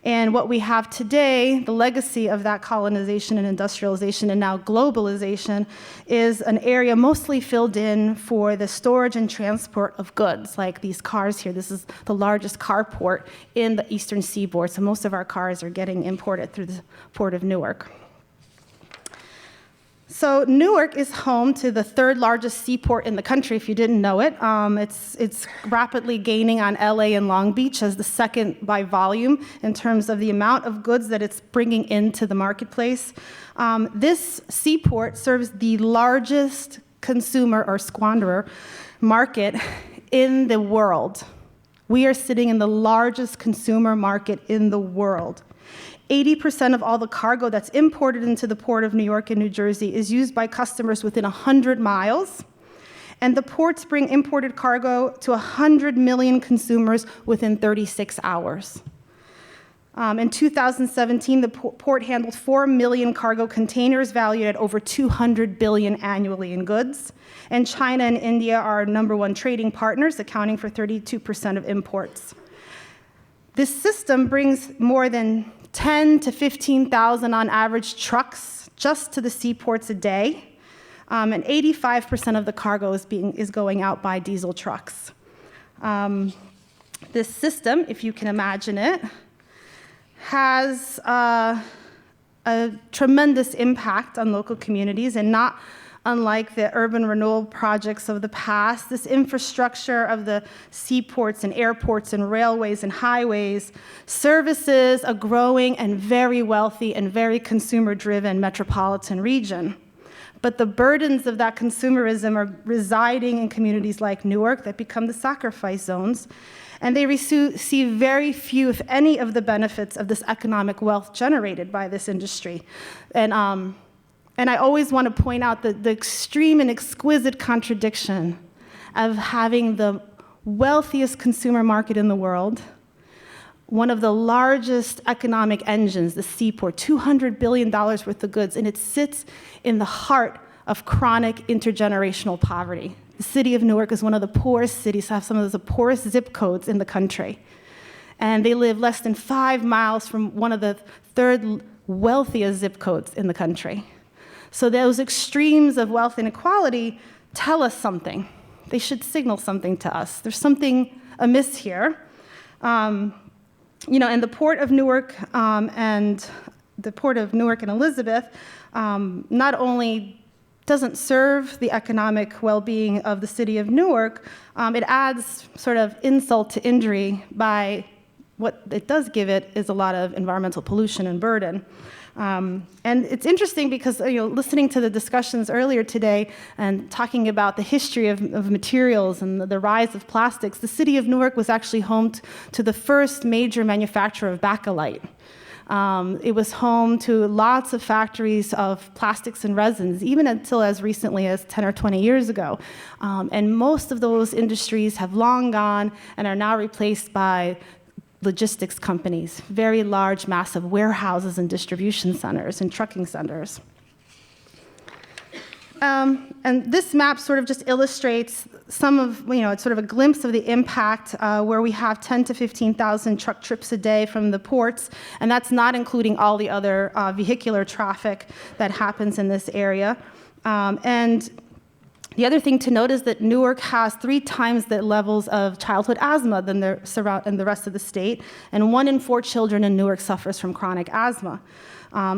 And what we have today, the legacy of that colonization and industrialization and now globalization, is an area mostly filled in for the storage and transport of goods, like these cars here. This is the largest carport in the eastern seaboard, so most of our cars are getting imported through the port of Newark. So Newark is home to the third largest seaport in the country, if you didn't know it. It's rapidly gaining on LA and Long Beach as the second by volume in terms of the amount of goods that it's bringing into the marketplace. This seaport serves the largest consumer or squanderer market in the world. We are sitting in the largest consumer market in the world. 80% of all the cargo that's imported into the port of New York and New Jersey is used by customers within 100 miles. And the ports bring imported cargo to 100 million consumers within 36 hours. In 2017, the port handled 4 million cargo containers valued at over $200 billion annually in goods. And China and India are number one trading partners, accounting for 32% of imports. This system brings more than 10 to 15,000 on average trucks just to the seaports a day, and 85% of the cargo is going out by diesel trucks. This system, if you can imagine it, has a tremendous impact on local communities, and not unlike the urban renewal projects of the past, this infrastructure of the seaports and airports and railways and highways services a growing and very wealthy and very consumer-driven metropolitan region. But the burdens of that consumerism are residing in communities like Newark that become the sacrifice zones, and they receive very few, if any, of the benefits of this economic wealth generated by this industry. And I always want to point out the extreme and exquisite contradiction of having the wealthiest consumer market in the world, one of the largest economic engines, the seaport, $200 billion worth of goods, and it sits in the heart of chronic intergenerational poverty. The city of Newark is one of the poorest cities, have some of the poorest zip codes in the country. And they live less than 5 miles from one of the third wealthiest zip codes in the country. So those extremes of wealth inequality tell us something. They should signal something to us. There's something amiss here. And the port of Newark and Elizabeth not only doesn't serve the economic well-being of the city of Newark, it adds sort of insult to injury by what it does give it is a lot of environmental pollution and burden. And it's interesting because listening to the discussions earlier today and talking about the history of materials and the rise of plastics, the city of Newark was actually home to the first major manufacturer of bakelite. It was home to lots of factories of plastics and resins, even until as recently as 10 or 20 years ago. And most of those industries have long gone and are now replaced by logistics companies, very large, massive warehouses and distribution centers and trucking centers. And this map sort of just illustrates some of, it's sort of a glimpse of the impact where we have 10 to 15,000 truck trips a day from the ports, and that's not including all the other vehicular traffic that happens in this area. And the other thing to note is that Newark has 3 times the levels of childhood asthma than the rest of the state, and 1 in 4 children in Newark suffers from chronic asthma.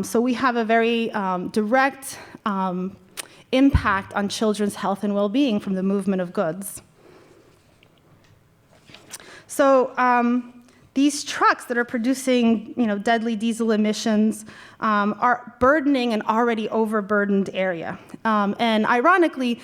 So we have a very direct impact on children's health and well-being from the movement of goods. So these trucks that are producing, deadly diesel emissions are burdening an already overburdened area. And ironically,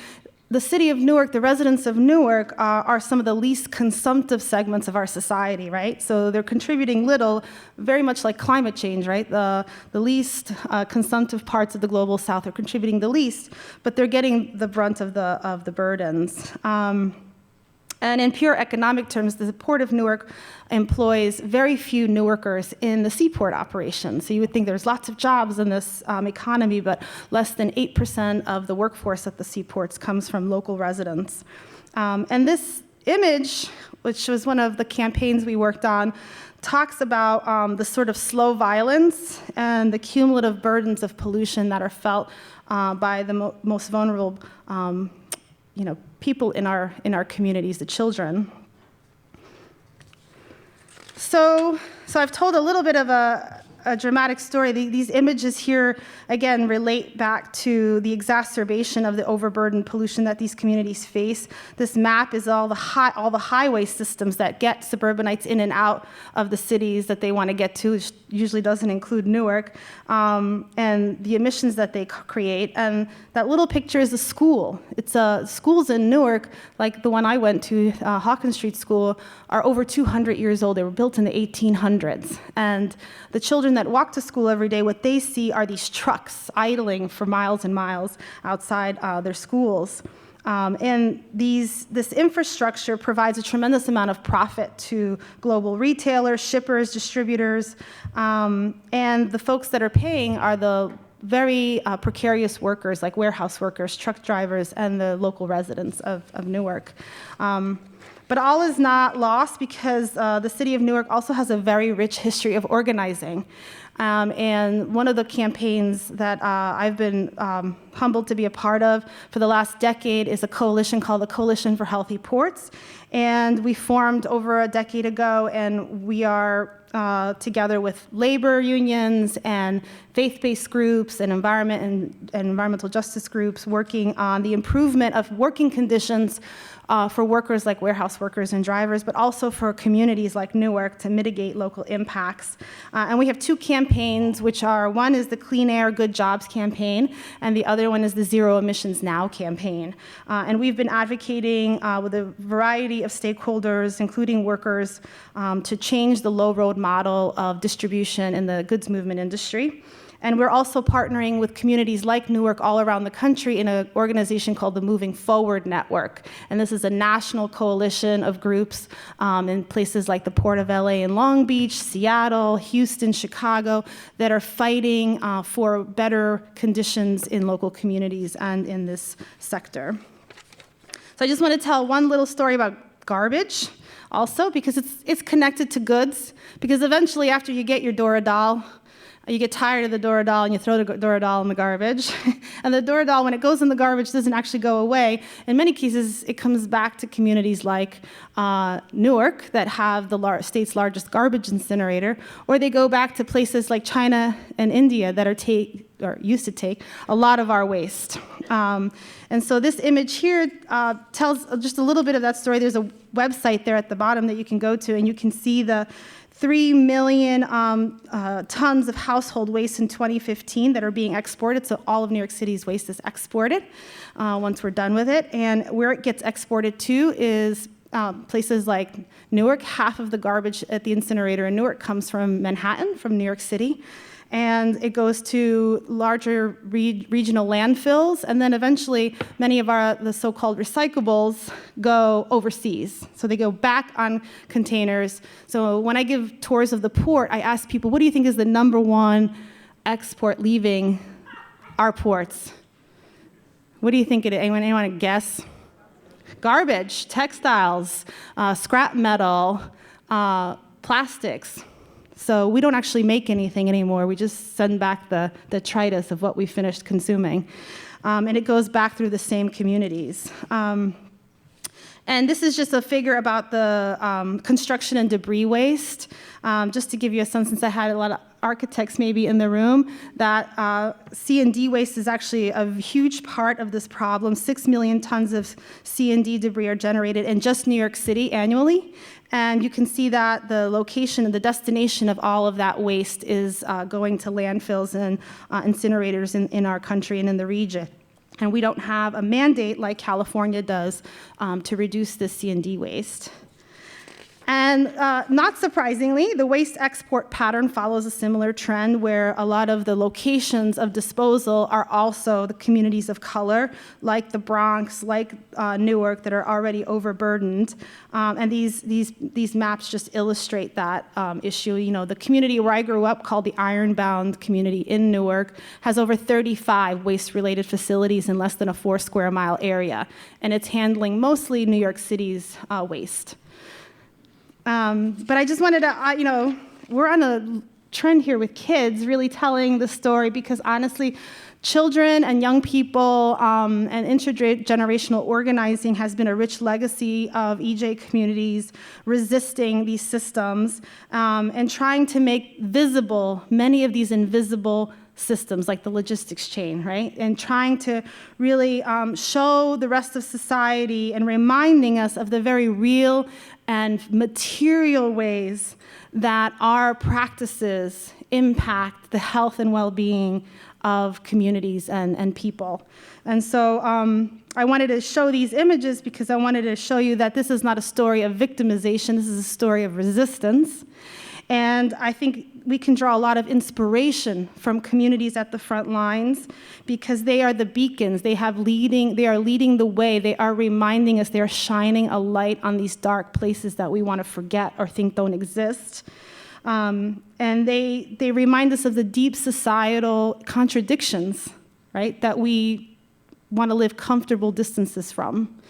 the city of Newark, the residents of Newark, are some of the least consumptive segments of our society, right? So they're contributing little, very much like climate change, right? The least consumptive parts of the global south are contributing the least, but they're getting the brunt of the burdens. And in pure economic terms, the Port of Newark employs very few Newarkers in the seaport operation. So you would think there's lots of jobs in this economy, but less than 8% of the workforce at the seaports comes from local residents. And this image, which was one of the campaigns we worked on, talks about the sort of slow violence and the cumulative burdens of pollution that are felt by the most vulnerable people in our communities, the children. So I've told a little bit of a dramatic story. These images here, again, relate back to the exacerbation of the overburdened pollution that these communities face. This map is all the highway systems that get suburbanites in and out of the cities that they want to get to, which usually doesn't include Newark, and the emissions that they create. And that little picture is a school. Schools in Newark, like the one I went to, Hawkins Street School, are over 200 years old. They were built in the 1800s. And the children that walk to school every day, what they see are these trucks idling for miles and miles outside their schools. And this infrastructure provides a tremendous amount of profit to global retailers, shippers, distributors, and the folks that are paying are the very precarious workers, like warehouse workers, truck drivers, and the local residents of Newark. But all is not lost because the city of Newark also has a very rich history of organizing. And one of the campaigns that I've been humbled to be a part of for the last decade is a coalition called the Coalition for Healthy Ports. And we formed over a decade ago, and we are together with labor unions and faith-based groups and environmental justice groups working on the improvement of working conditions for workers like warehouse workers and drivers, but also for communities like Newark to mitigate local impacts. And we have 2 campaigns, which are, one is the Clean Air, Good Jobs campaign, and the other one is the Zero Emissions Now campaign. And we've been advocating with a variety of stakeholders, including workers, to change the low road model of distribution in the goods movement industry. And we're also partnering with communities like Newark all around the country in an organization called the Moving Forward Network. And this is a national coalition of groups in places like the Port of LA and Long Beach, Seattle, Houston, Chicago, that are fighting for better conditions in local communities and in this sector. So I just want to tell one little story about garbage also, because it's connected to goods, because eventually after you get your Dooradol, you get tired of the Dooradol and you throw the Dooradol in the garbage. And the Dooradol, when it goes in the garbage, doesn't actually go away. In many cases, it comes back to communities like Newark that have the state's largest garbage incinerator, or they go back to places like China and India that are used to take a lot of our waste. And so this image here tells just a little bit of that story. There's a website there at the bottom that you can go to, and you can see the 3 million tons of household waste in 2015 that are being exported. So all of New York City's waste is exported once we're done with it. And where it gets exported to is places like Newark. Half of the garbage at the incinerator in Newark comes from Manhattan, from New York City. And it goes to larger regional landfills, and then eventually many of the so-called recyclables go overseas. So they go back on containers. So when I give tours of the port, I ask people, what do you think is the #1 export leaving our ports? What do you think it is? Anyone guess? garbage, textiles, scrap metal, plastics. So we don't actually make anything anymore. We just send back the detritus of what we finished consuming. And it goes back through the same communities. And this is just a figure about the construction and debris waste. Just to give you a sense, since I had a lot of architects maybe in the room, that C&D waste is actually a huge part of this problem. 6 million tons of C&D debris are generated in just New York City annually. And you can see that the location and the destination of all of that waste is going to landfills and incinerators in our country and in the region. And we don't have a mandate like California does to reduce the C&D waste. And not surprisingly, the waste export pattern follows a similar trend where a lot of the locations of disposal are also the communities of color, like the Bronx, like Newark, that are already overburdened. And these maps just illustrate that issue. You know, the community where I grew up, called the Ironbound community in Newark, has over 35 waste-related facilities in less than a 4 square mile area. And it's handling mostly New York City's waste. But I just wanted to, we're on a trend here with kids really telling the story because honestly, children and young people and intergenerational organizing has been a rich legacy of EJ communities resisting these systems and trying to make visible many of these invisible systems like the logistics chain, right? And trying to really show the rest of society and reminding us of the very real and material ways that our practices impact the health and well-being of communities and people. And so I wanted to show these images because I wanted to show you that this is not a story of victimization, this is a story of resistance. And I think we can draw a lot of inspiration from communities at the front lines because they are the beacons. They are leading the way. They are reminding us, they are shining a light on these dark places that we want to forget or think don't exist. And they remind us of the deep societal contradictions, right, that we want to live comfortable distances from.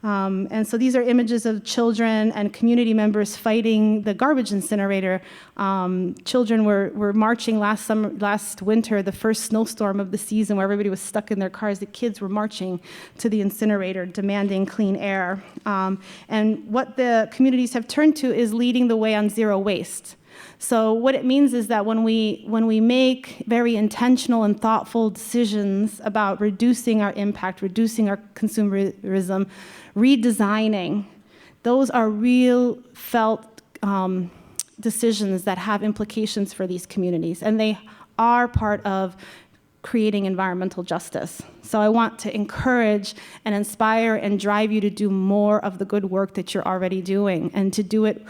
And so these are images of children and community members fighting the garbage incinerator. Children were marching last winter, the first snowstorm of the season where everybody was stuck in their cars. The kids were marching to the incinerator, demanding clean air. And what the communities have turned to is leading the way on zero waste. So what it means is that when we make very intentional and thoughtful decisions about reducing our impact, reducing our consumerism, redesigning, those are real felt decisions that have implications for these communities, and they are part of creating environmental justice. So I want to encourage and inspire and drive you to do more of the good work that you're already doing and to do it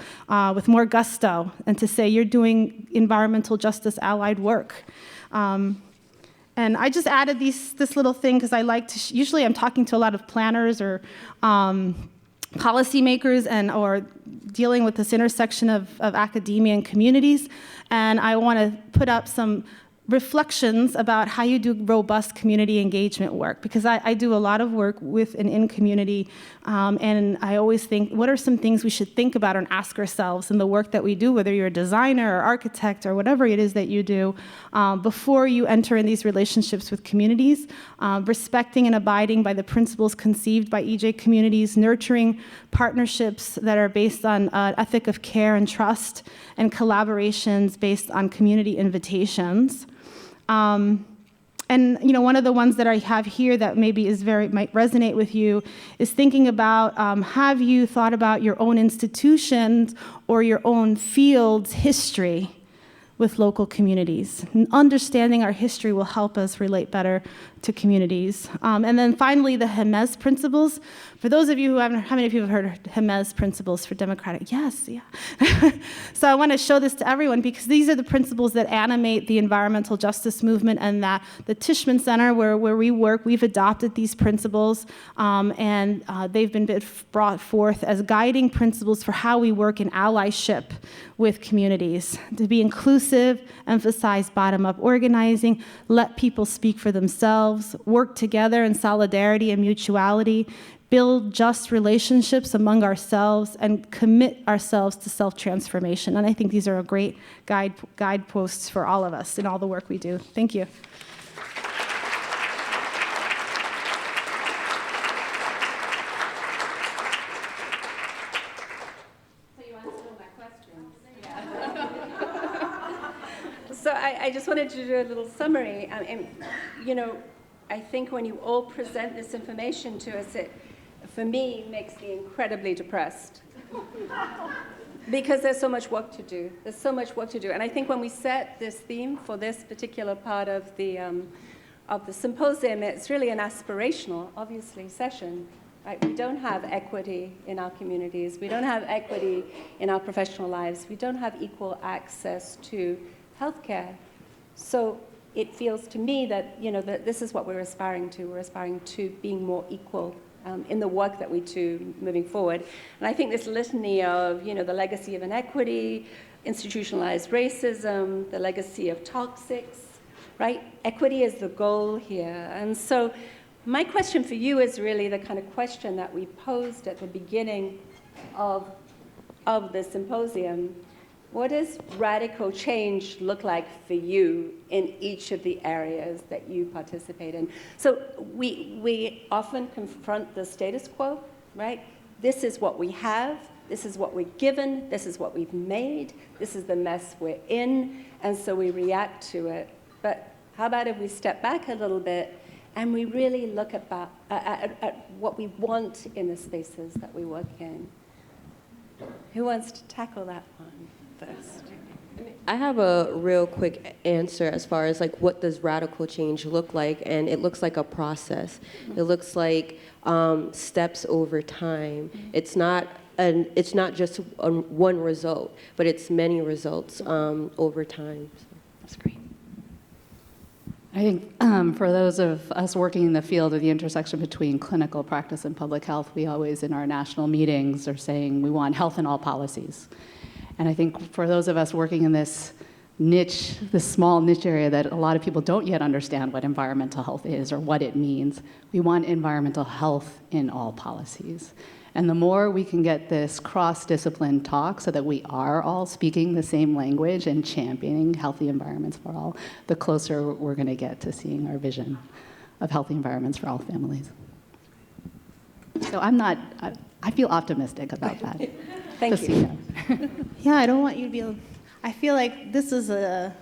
with more gusto and to say you're doing environmental justice allied work. And I just added this little thing because I like to, usually I'm talking to a lot of planners or policymakers or dealing with this intersection of academia and communities. And I want to put up some reflections about how you do robust community engagement work, because I do a lot of work with and in community, and I always think, what are some things we should think about and ask ourselves in the work that we do, whether you're a designer or architect or whatever it is that you do, before you enter in these relationships with communities, respecting and abiding by the principles conceived by EJ communities, nurturing partnerships that are based on an ethic of care and trust, and collaborations based on community invitations. And one of the ones that I have here that maybe might resonate with you is thinking about, have you thought about your own institutions or your own field's history with local communities? And understanding our history will help us relate better to communities. And then finally, the Jemez principles. For those of you who haven't, how many of you have heard of Jemez principles for democratic? Yes, yeah. So I want to show this to everyone because these are the principles that animate the environmental justice movement, and that the Tishman Center, where we work, we've adopted these principles, and they've been brought forth as guiding principles for how we work in allyship with communities, to be inclusive, emphasize bottom-up organizing, let people speak for themselves, work together in solidarity and mutuality, build just relationships among ourselves, and commit ourselves to self-transformation. And I think these are a great guideposts for all of us in all the work we do. Thank you. So I just wanted to do a little summary. I think when you all present this information to us, it, for me, makes me incredibly depressed. Because there's so much work to do. There's so much work to do. And I think when we set this theme for this particular part of the symposium, it's really an aspirational, obviously, session. Right? We don't have equity in our communities. We don't have equity in our professional lives. We don't have equal access to healthcare. So it feels to me that, that this is what we're aspiring to. We're aspiring to being more equal in the work that we do moving forward. And I think this litany of, the legacy of inequity, institutionalized racism, the legacy of toxics, right? Equity is the goal here. And so my question for you is really the kind of question that we posed at the beginning of the symposium. What does radical change look like for you in each of the areas that you participate in? So we often confront the status quo, right? This is what we have, this is what we're given, this is what we've made, this is the mess we're in, and so we react to it. But how about if we step back a little bit and we really look at what we want in the spaces that we work in? Who wants to tackle that one first? I have a real quick answer as far as what does radical change look like, and it looks like a process. It looks like steps over time. It's not just one result, but it's many results over time. So. That's great. I think for those of us working in the field of the intersection between clinical practice and public health, we always in our national meetings are saying we want health in all policies. And I think for those of us working in this niche, this small niche area that a lot of people don't yet understand what environmental health is or what it means, we want environmental health in all policies. And the more we can get this cross-discipline talk so that we are all speaking the same language and championing healthy environments for all, the closer we're going to get to seeing our vision of healthy environments for all families. So I feel optimistic about that. Thank you. Yeah, I don't want you to be, I feel like this is a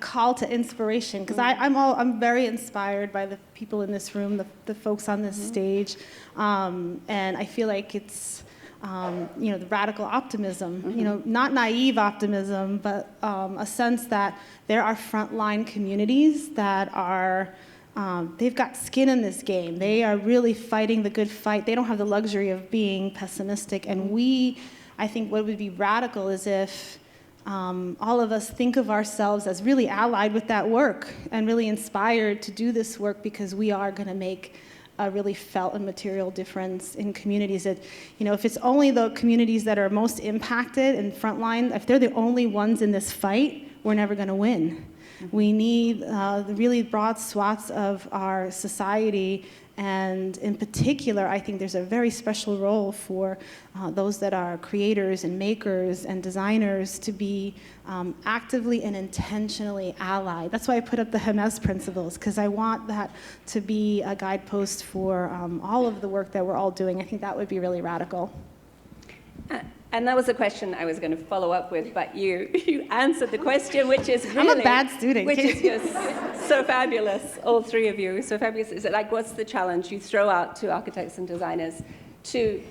call to inspiration, because I'm very inspired by the people in this room, the folks on this stage, and I feel like it's, the radical optimism, not naive optimism, but a sense that there are frontline communities that are, they've got skin in this game. They are really fighting the good fight. They don't have the luxury of being pessimistic, and I think what would be radical is if all of us think of ourselves as really allied with that work and really inspired to do this work, because we are going to make a really felt and material difference in communities that, if it's only the communities that are most impacted and frontline, if they're the only ones in this fight, we're never going to win. We need the really broad swaths of our society, and in particular, I think there's a very special role for those that are creators and makers and designers to be actively and intentionally allied. That's why I put up the Hermes principles, because I want that to be a guidepost for all of the work that we're all doing. I think that would be really radical. And that was a question I was going to follow up with, but you answered the question, which is really... I'm a bad student. Which is just so fabulous, all three of you. So fabulous. Is it what's the challenge you throw out to architects and designers to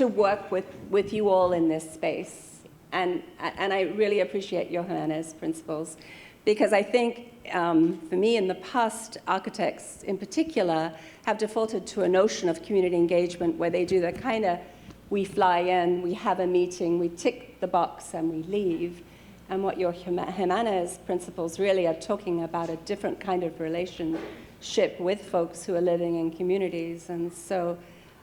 work with you all in this space? And I really appreciate Johanna's principles, because I think, for me, in the past, architects in particular have defaulted to a notion of community engagement where they do the kind of, we fly in, we have a meeting, we tick the box, and we leave. And what your Jimenez principles really are talking about a different kind of relationship with folks who are living in communities. And so,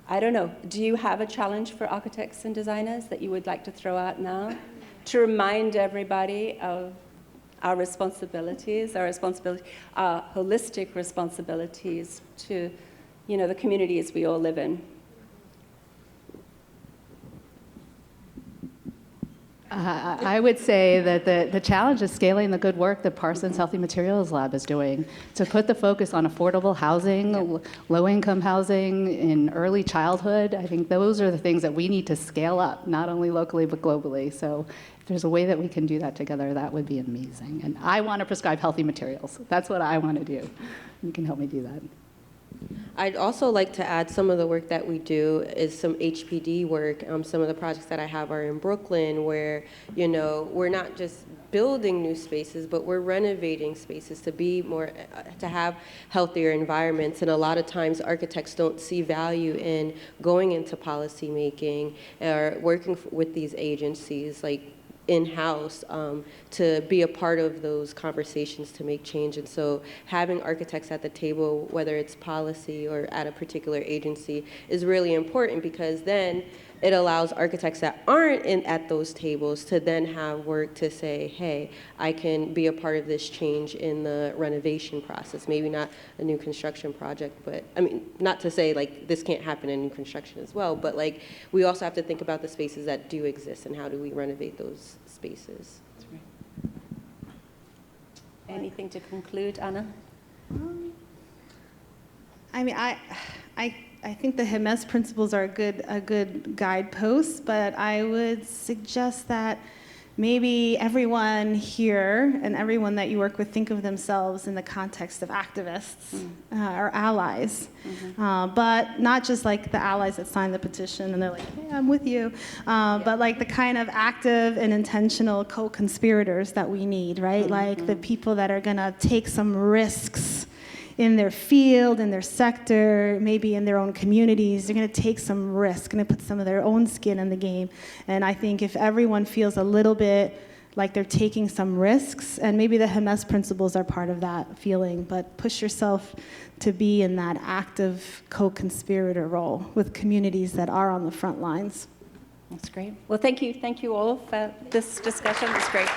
I don't know, do you have a challenge for architects and designers that you would like to throw out now? to remind everybody of our responsibilities, our holistic responsibilities to, the communities we all live in. I would say that the challenge is scaling the good work that Parsons Healthy Materials Lab is doing to put the focus on affordable housing, low-income housing, in early childhood. I think those are the things that we need to scale up, not only locally but globally. So if there's a way that we can do that together, that would be amazing. And I want to prescribe healthy materials. That's what I want to do. You can help me do that. I'd also like to add some of the work that we do is some HPD work. Some of the projects that I have are in Brooklyn where, we're not just building new spaces, but we're renovating spaces to be more, to have healthier environments. And a lot of times architects don't see value in going into policy making or working with these agencies like in-house to be a part of those conversations to make change. And so having architects at the table, whether it's policy or at a particular agency, is really important because then it allows architects that aren't at those tables to then have work to say, hey, I can be a part of this change in the renovation process. Maybe not a new construction project, but not to say like this can't happen in new construction as well, but like we also have to think about the spaces that do exist and how do we renovate those spaces. That's right. Anything to conclude, Anna? I think the HIMES principles are a good guidepost, but I would suggest that maybe everyone here and everyone that you work with think of themselves in the context of activists or allies, but not just like the allies that sign the petition and they're like, hey, I'm with you, but like the kind of active and intentional co-conspirators that we need, right? Like the people that are gonna take some risks in their field, in their sector, maybe in their own communities. They're going to take some risk, going to put some of their own skin in the game. And I think if everyone feels a little bit like they're taking some risks, and maybe the HIMES principles are part of that feeling, but push yourself to be in that active co-conspirator role with communities that are on the front lines. That's great. Well, thank you all for this discussion. It was great.